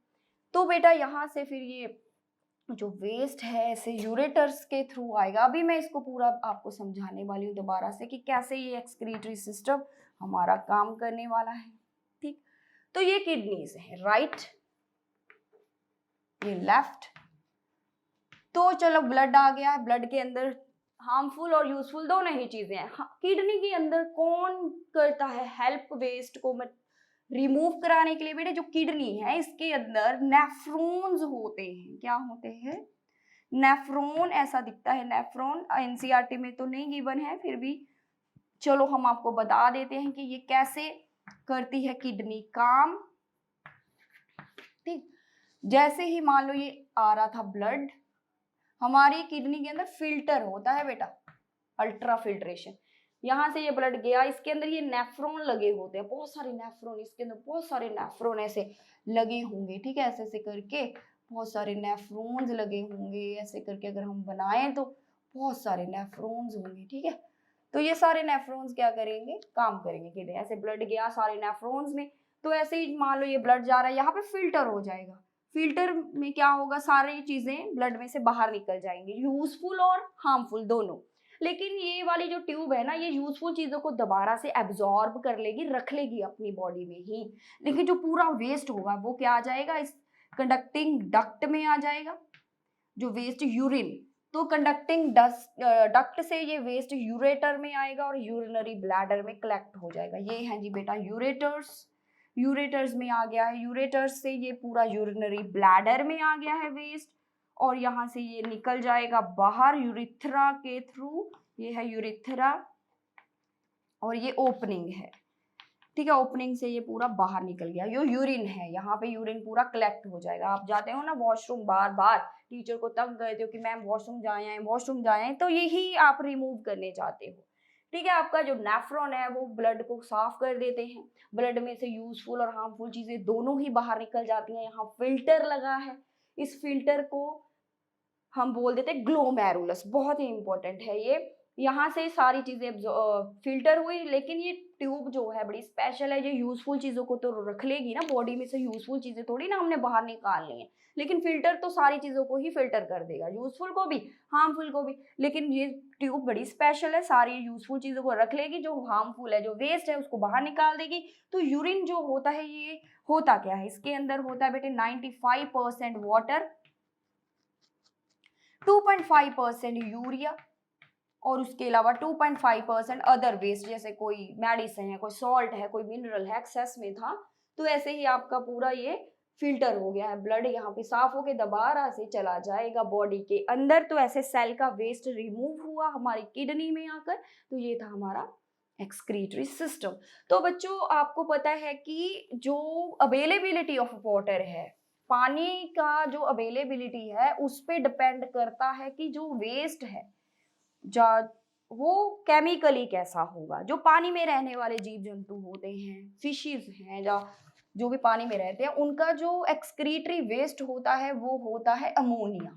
तो बेटा यहाँ से फिर ये जो वेस्ट है ऐसे यूरेटर्स के थ्रू आएगा। अभी मैं इसको पूरा आपको समझाने वाली हूँ दोबारा से कि कैसे ये एक्सक्रीटरी सिस्टम हमारा काम करने वाला है। ठीक, तो ये किडनीज है, राइट, ये लेफ्ट। तो चलो ब्लड आ गया है, ब्लड के अंदर हार्मफुल और यूजफुल दोनों ही चीजें हैं। किडनी के अंदर कौन करता है हेल्प वेस्ट को रिमूव कराने के लिए? बेटे जो किडनी है इसके अंदर नेफ्रॉन्स होते हैं। क्या होते हैं? नेफ्रॉन, ऐसा दिखता है नेफ्रॉन। एनसीईआरटी में तो नहीं गिवन है, फिर भी चलो हम आपको बता देते हैं कि ये कैसे करती है किडनी काम। ठीक, जैसे ही मान लो ये आ रहा था ब्लड, हमारी किडनी के अंदर फिल्टर होता है बेटा, अल्ट्रा फिल्ट्रेशन। यहाँ से ये ब्लड गया, इसके अंदर ये नेफ्रॉन लगे होते हैं, बहुत सारे नेफ्रॉन, इसके अंदर बहुत सारे नेफ्रॉन ऐसे लगे होंगे। ठीक है, ऐसे ऐसे करके बहुत सारे नेफ्रॉन्स लगे होंगे। ऐसे करके अगर हम बनाएं तो बहुत सारे नेफ्रॉन्स होंगे। ठीक है, तो ये सारे नेफ्रॉन्स क्या करेंगे, काम करेंगे किडनी। ऐसे ब्लड गया सारे नेफ्रॉन्स में, तो ऐसे ही मान लो ये ब्लड जा रहा है, यहाँ पे फिल्टर हो जाएगा। फिल्टर में क्या होगा, सारी चीजें ब्लड में से बाहर निकल जाएंगी, यूजफुल और हार्मफुल दोनों। लेकिन ये वाली जो ट्यूब है ना, ये यूजफुल चीजों को दोबारा से एब्जॉर्ब कर लेगी, रख लेगी अपनी बॉडी में ही। लेकिन जो पूरा वेस्ट होगा वो क्या आ जाएगा, इस कंडक्टिंग डक्ट में आ जाएगा। जो वेस्ट यूरिन, तो कंडक्टिंग डक्ट से ये वेस्ट यूरेटर में आएगा और यूरिनरी ब्लैडर में कलेक्ट हो जाएगा। ये है जी बेटा यूरेटर्स। यूरेटर्स में आ गया है, यूरेटर्स से ये पूरा यूरिनरी ब्लैडर में आ गया है वेस्ट, और यहाँ से ये निकल जाएगा बाहर यूरिथ्रा के थ्रू। ये है यूरिथ्रा और ये ओपनिंग है। ठीक है, ओपनिंग से ये पूरा बाहर निकल गया। ये यूरिन है, यहाँ पे यूरिन पूरा कलेक्ट हो जाएगा। आप जाते हो ना वॉशरूम, बार बार टीचर को तंग करते हो कि मैम वॉशरूम जाए आए, वॉशरूम जाए आए, तो यही आप रिमूव करने चाहते हो। ठीक है, आपका जो नेफ्रॉन है वो ब्लड को साफ कर देते हैं। ब्लड में से यूजफुल और हार्मफुल चीजें दोनों ही बाहर निकल जाती हैं। यहाँ फिल्टर लगा है, इस फिल्टर को हम बोल देते हैं ग्लोमेरुलस। बहुत ही इंपॉर्टेंट है ये। यहाँ से सारी चीजें फिल्टर हुई, लेकिन ये ट्यूब जो है बड़ी स्पेशल है। ये यूजफुल चीजों को तो रख लेगी ना, बॉडी में से यूजफुल चीजें थोड़ी ना हमने बाहर निकालनी है, लेकिन फिल्टर तो सारी चीजों को ही फिल्टर कर देगा, यूजफुल को भी हार्मफुल को भी। लेकिन ये ट्यूब बड़ी स्पेशल है, सारी यूजफुल चीजों को रख लेगी, जो हार्मफुल है, जो वेस्ट है, उसको बाहर निकाल देगी। तो यूरिन जो होता है, ये होता क्या है, इसके अंदर होता है बेटे 95% वाटर, 2.5% यूरिया, और उसके अलावा 2.5% अदर वेस्ट, जैसे कोई मेडिसिन है, कोई सॉल्ट है, कोई मिनरल है, एक्सेस में था। तो ऐसे ही आपका पूरा ये फिल्टर हो गया है, ब्लड यहाँ पे साफ होके दोबारा से चला जाएगा बॉडी के अंदर। तो ऐसे सेल का वेस्ट रिमूव हुआ हमारी किडनी में आकर। तो ये था हमारा एक्सक्रीटरी सिस्टम। तो बच्चों आपको पता है कि जो अवेलेबिलिटी ऑफ वाटर है, पानी का जो अवेलेबिलिटी है उस पे डिपेंड करता है कि जो वेस्ट है जा वो केमिकली कैसा होगा। जो पानी में रहने वाले जीव जंतु होते हैं, फिशेस हैं, या जो भी पानी में रहते हैं, उनका जो एक्सक्रीटरी वेस्ट होता है वो होता है अमोनिया।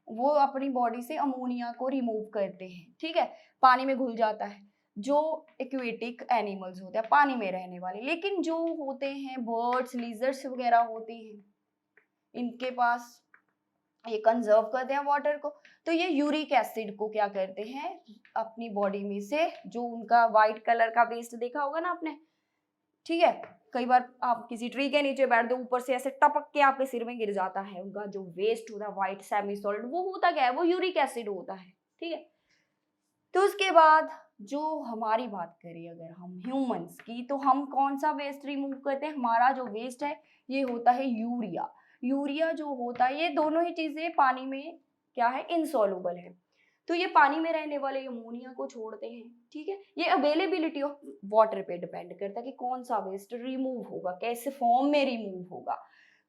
वो अपनी बॉडी से अमोनिया को रिमूव करते हैं, ठीक है, पानी में घुल जाता है। जो एक्वेटिक एनिमल्स होते हैं, पानी में रहने वाले, लेकिन जो होते हैं बर्ड्स, लिजर्ड्स वगैरह होते हैं, इनके पास ये कंजर्व करते हैं वाटर को। तो ये यूरिक एसिड को क्या करते हैं, अपनी बॉडी में से, जो उनका व्हाइट कलर का वेस्ट देखा होगा ना आपने, ठीक है, कई बार आप किसी ट्री के नीचे बैठ दो, ऊपर से ऐसे टपक के आपके सिर में गिर जाता है, उनका जो वेस्ट होता है व्हाइट सेमी सॉलिड, वो होता क्या है, वो यूरिक एसिड होता है, ठीक है। तो उसके बाद जो हमारी बात करें अगर हम ह्यूमंस की, तो हम कौन सा वेस्ट रिमूव करते हैं, हमारा जो वेस्ट है ये होता है यूरिया। यूरिया जो होता है, ये दोनों ही चीजें पानी में क्या है, इनसॉल्युबल है। तो ये पानी में रहने वाले अमोनिया को छोड़ते हैं, ठीक है। ये अवेलेबिलिटी ऑफ वाटर पे डिपेंड करता है कि कौन सा वेस्ट रिमूव होगा, कैसे फॉर्म में रिमूव होगा।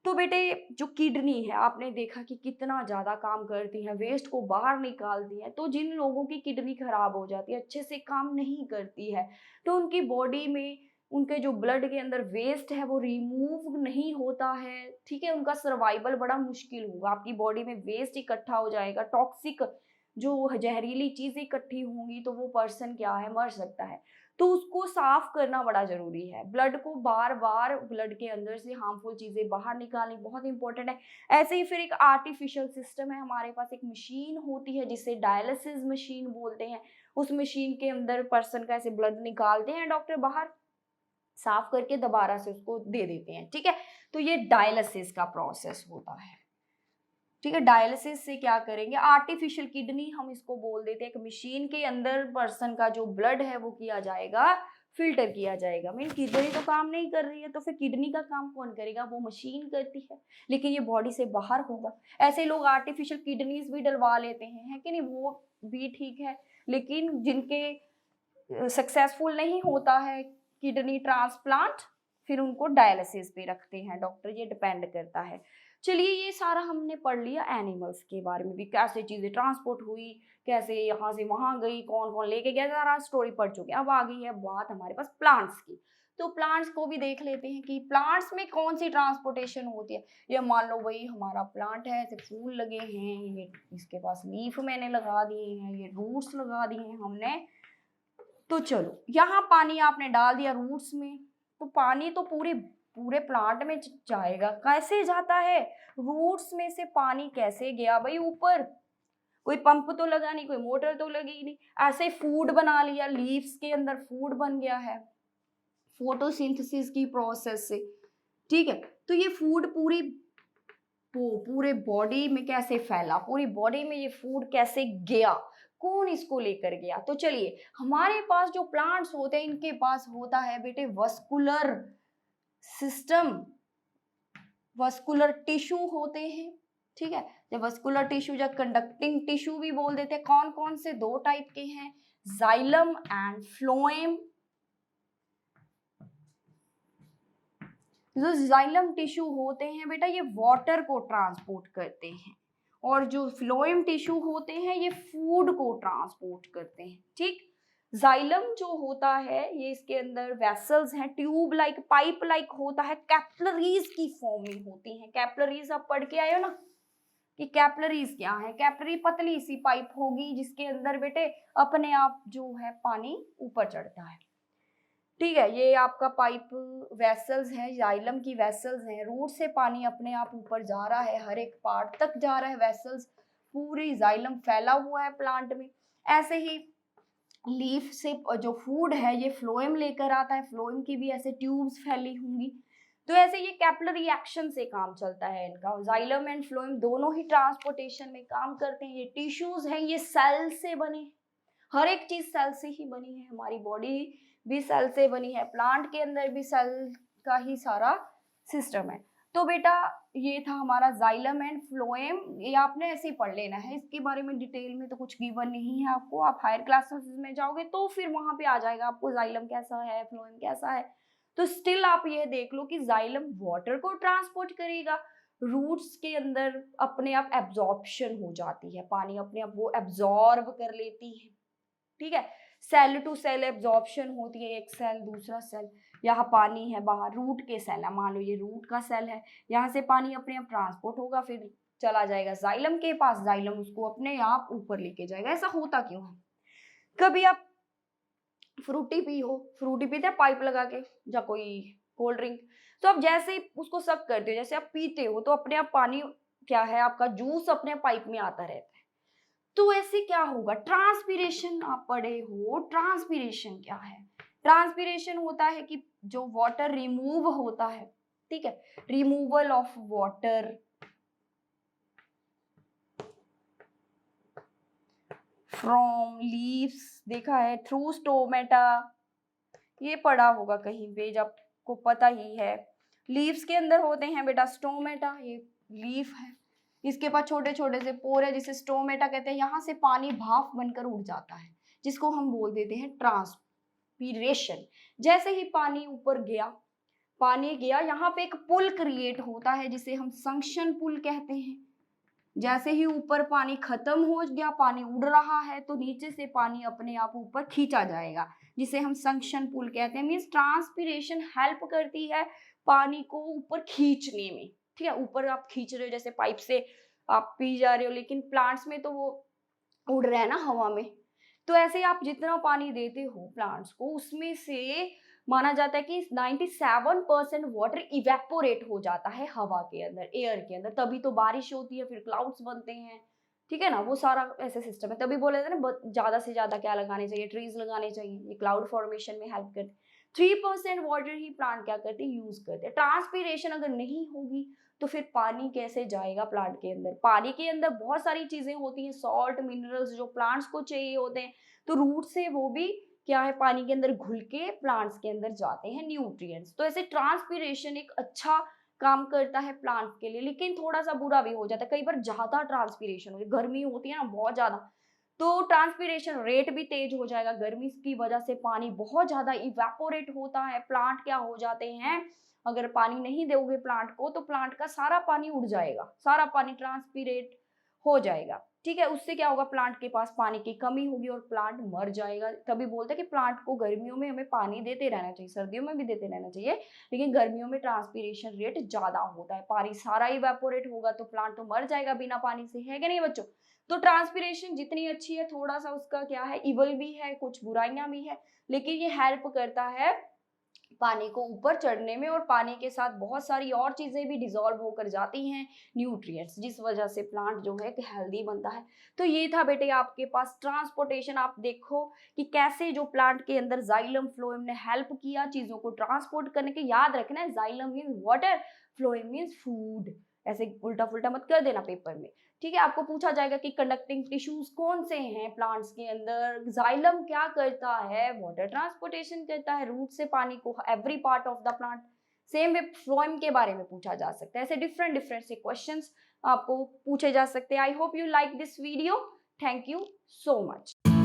तो बेटे जो किडनी है, आपने देखा कि कितना ज्यादा काम करती है, वेस्ट को बाहर निकालती है। तो जिन लोगों की किडनी खराब हो जाती है, अच्छे से काम नहीं करती है, तो उनकी बॉडी में, उनके जो ब्लड के अंदर वेस्ट है वो रिमूव नहीं होता है, ठीक है, उनका सर्वाइवल बड़ा मुश्किल होगा। आपकी बॉडी में वेस्ट इकट्ठा हो जाएगा, टॉक्सिक जो जहरीली चीजें इकट्ठी होंगी, तो वो पर्सन क्या है, मर सकता है। तो उसको साफ करना बड़ा जरूरी है, ब्लड को बार बार, ब्लड के अंदर से हार्मफुल चीजें बाहर निकालनी बहुत इंपॉर्टेंट है। ऐसे ही फिर एक आर्टिफिशियल सिस्टम है, हमारे पास एक मशीन होती है जिसे डायलिसिस मशीन बोलते हैं। उस मशीन के अंदर पर्सन का ऐसे ब्लड निकालते हैं डॉक्टर बाहर, साफ करके दोबारा से उसको दे देते हैं, ठीक है। तो ये डायलिसिस का प्रोसेस होता है, ठीक है। डायलिसिस से क्या करेंगे, आर्टिफिशियल किडनी हम इसको बोल देते हैं, एक मशीन के अंदर पर्सन का जो ब्लड है वो किया जाएगा, फिल्टर किया जाएगा। मीन किडनी तो काम नहीं कर रही है, तो फिर किडनी का काम कौन करेगा, वो मशीन करती है, लेकिन ये बॉडी से बाहर होगा। ऐसे लोग आर्टिफिशियल किडनीज भी डलवा लेते हैं, है कि नहीं, वो भी ठीक है। लेकिन जिनके सक्सेसफुल नहीं होता है किडनी ट्रांसप्लांट, फिर उनको डायलिसिस पे रखते हैं डॉक्टर, ये डिपेंड करता है। चलिए ये सारा हमने पढ़ लिया एनिमल्स के बारे में भी, कैसे चीजें ट्रांसपोर्ट हुई, कैसे यहाँ से वहां गई, कौन कौन लेके गया, सारा स्टोरी पढ़ चुके हैं। अब आ गई है बात हमारे पास प्लांट्स की। तो प्लांट्स को भी देख लेते हैं कि प्लांट्स में कौन सी ट्रांसपोर्टेशन होती है। ये मान लो भाई हमारा प्लांट है, ऐसे फूल लगे हैं, ये इसके पास लीफ मैंने लगा दिए हैं, ये रूट्स लगा दिए हैं हमने। तो चलो यहाँ पानी आपने डाल दिया रूट्स में, तो पानी तो पूरे पूरे प्लांट में जाएगा, कैसे जाता है, रूट्स में से पानी कैसे गया भाई ऊपर, कोई पंप तो लगा नहीं, कोई मोटर तो लगी नहीं, ऐसे फूड बना लिया, लीव्स के अंदर फूड बन गया है फोटोसिंथेसिस की प्रोसेस से, ठीक है। तो ये फूड पूरे बॉडी में कैसे फैला, पूरी बॉडी में ये फूड कैसे गया, कौन इसको लेकर गया। तो चलिए हमारे पास जो प्लांट्स होते हैं, इनके पास होता है बेटे वस्कुलर सिस्टम, वस्कुलर टिश्यू होते हैं, ठीक है। जब वस्कुलर टिश्यू या कंडक्टिंग टिश्यू भी बोल देते हैं। कौन कौन से, दो टाइप के हैं, जाइलम एंड फ्लोएम। जो जाइलम टिश्यू होते हैं बेटा, ये वाटर को ट्रांसपोर्ट करते हैं, और जो फ्लोएम टिश्यू होते हैं ये फूड को ट्रांसपोर्ट करते हैं, ठीक। जाइलम जो होता है ये, इसके अंदर वेसल्स हैं, ट्यूब लाइक, पाइप लाइक होता है, कैपिलरीज की फॉर्म में होती हैं। कैपिलरीज आप पढ़ के आए हो ना कि कैपिलरीज क्या है, कैपिलरी पतली सी पाइप होगी जिसके अंदर बेटे अपने आप जो है पानी ऊपर चढ़ता है, ठीक है। ये आपका पाइप वेसल्स हैं, जाइलम की वेसल्स हैं, रूट से पानी अपने आप ऊपर जा रहा है, हर एक पार्ट तक जा रहा है वेसल्स, पूरी जाइलम फैला हुआ है प्लांट में। ऐसे ही लीफ से जो फूड है ये फ्लोएम लेकर आता है, फ्लोएम की भी ऐसे ट्यूब्स फैली होंगी। तो ऐसे ये कैपिलरी एक्शन से काम चलता है इनका, जाइलम एंड फ्लोएम दोनों ही ट्रांसपोर्टेशन में काम करते हैं। ये टिश्यूज हैं, ये सेल से बने, हर एक चीज सेल से ही बनी है, हमारी बॉडी भी सेल से बनी है, प्लांट के अंदर भी सेल का ही सारा सिस्टम है। तो बेटा ये था हमारा जाइलम एंड फ्लोएम। ये आपने ऐसे ही पढ़ लेना है, इसके बारे में डिटेल में तो कुछ गिवन नहीं है आपको। आप हायर क्लासेस में जाओगे तो फिर वहां पे आ जाएगा आपको जाइलम कैसा है, फ्लोएम कैसा है। तो स्टिल आप ये देख लो कि जाइलम वाटर को ट्रांसपोर्ट करेगा, रूट्स के अंदर अपने आप एब्जॉर्प्शन हो जाती है, पानी अपने आप वो एब्जॉर्ब कर लेती है, ठीक है। सेल टू सेल एब्जॉर्प्शन होती है, एक सेल दूसरा सेल। यहाँ पानी है, बाहर रूट के सेल है, मान लो ये रूट का सेल है, यहाँ से पानी अपने आप ट्रांसपोर्ट होगा, फिर चला जाएगा जाइलम के पास, जाइलम उसको अपने आप ऊपर लेके जाएगा। ऐसा होता क्यों है? कभी आप फ्रूटी पी हो, फ्रूटी पीते हैं पाइप लगा के, या कोई कोल्ड ड्रिंक, तो आप जैसे ही उसको सक करते हो, जैसे आप पीते हो तो अपने आप पानी क्या है, आपका जूस अपने पाइप में आता रहता है। तो ऐसे क्या होगा, ट्रांसपीरेशन आप पढ़े हो, ट्रांसपीरेशन क्या है? ट्रांसपीरेशन होता है कि जो वाटर रिमूव होता है, ठीक है, removal of water from leaves, देखा है, थ्रू स्टोमेटा, ये पढ़ा होगा कहीं पे, जब आपको पता ही है। लीव्स के अंदर होते हैं बेटा स्टोमेटा, ये लीफ है, इसके पास छोटे छोटे से पोर है जिसे स्टोमेटा कहते हैं। यहाँ से पानी भाप बनकर उड़ जाता है, जिसको हम बोल देते हैं ट्रांसपीरेशन। जैसे ही पानी ऊपर गया, पानी गया, यहाँ पे एक पुल क्रिएट होता है जिसे हम सक्शन पुल कहते हैं। जैसे ही ऊपर पानी खत्म हो गया, पानी उड़ रहा है, तो नीचे से पानी अपने आप ऊपर खींचा जाएगा, जिसे हम सक्शन पुल कहते हैं। मींस ट्रांसपीरेशन हेल्प करती है पानी को ऊपर खींचने में, ठीक है। ऊपर आप खींच रहे हो, जैसे पाइप से आप पी जा रहे हो, लेकिन प्लांट्स में तो वो उड़ रहा है ना हवा में। तो ऐसे आप जितना पानी देते हो प्लांट्स को, उसमें से माना जाता है कि 97% वाटर इवेपोरेट हो जाता है हवा के अंदर, एयर के अंदर, तभी तो बारिश होती है, फिर क्लाउड्स बनते हैं, ठीक है ना। वो सारा ऐसे सिस्टम है, तभी बोले थे ना ज्यादा से ज्यादा क्या लगाने चाहिए, ट्रीज लगाने चाहिए, ये क्लाउड फॉर्मेशन में हेल्प करते। 3% वाटर ही प्लांट क्या करते हैं, यूज करते हैं। ट्रांसपीरेशन अगर नहीं होगी तो फिर पानी कैसे जाएगा प्लांट के अंदर? पानी के अंदर बहुत सारी चीजें होती हैं, सॉल्ट, मिनरल्स, जो प्लांट्स को चाहिए होते हैं, तो रूट से वो भी क्या है, पानी के अंदर घुल के प्लांट्स के अंदर जाते हैं न्यूट्रिएंट्स। तो ऐसे ट्रांसपीरेशन एक अच्छा काम करता है प्लांट के लिए, लेकिन थोड़ा सा बुरा भी हो जाता है, कई बार ज्यादा ट्रांसपीरेशन होगी, गर्मी होती है ना बहुत ज्यादा, तो ट्रांसपीरेशन रेट भी तेज हो जाएगा। गर्मी की वजह से पानी बहुत ज्यादा इवेपोरेट होता है, प्लांट क्या हो जाते हैं, अगर पानी नहीं दोगे प्लांट को तो प्लांट का सारा पानी उड़ जाएगा, सारा पानी ट्रांसपीरेट हो जाएगा, ठीक है। उससे क्या होगा, प्लांट के पास पानी की कमी होगी और प्लांट मर जाएगा। तभी बोलते हैं कि प्लांट को गर्मियों में हमें पानी देते रहना चाहिए, सर्दियों में भी देते रहना चाहिए, लेकिन गर्मियों में ट्रांसपीरेशन रेट ज्यादा होता है, पानी सारा इवेपोरेट होगा तो प्लांट तो मर जाएगा बिना पानी से, है कि नहीं बच्चों? तो ट्रांसपीरेशन जितनी अच्छी है, थोड़ा सा उसका क्या है, इवल भी है, कुछ बुराइयां भी है, लेकिन ये हेल्प करता है पानी को ऊपर चढ़ने में, और पानी के साथ बहुत सारी और चीजें भी डिसॉल्व होकर जाती हैं, न्यूट्रिएंट्स, जिस वजह से प्लांट जो है हेल्दी बनता है। तो ये था बेटे आपके पास ट्रांसपोर्टेशन। आप देखो कि कैसे जो प्लांट के अंदर जाइलम फ्लोएम ने हेल्प किया चीजों को ट्रांसपोर्ट करने के। याद रखना है, xylem means water, phloem means food, ऐसे उल्टा फुल्टा मत कर देना पेपर में, ठीक है। आपको पूछा जाएगा कि कंडक्टिंग टिश्यूज कौन से हैं प्लांट्स के अंदर, जाइलम क्या करता है, वाटर ट्रांसपोर्टेशन करता है रूट से पानी को every part of the plant. Same way phloem के बारे में पूछा जा सकता है, ऐसे डिफरेंट डिफरेंट से क्वेश्चंस आपको पूछे जा सकते हैं। I hope you like this video, thank you so much.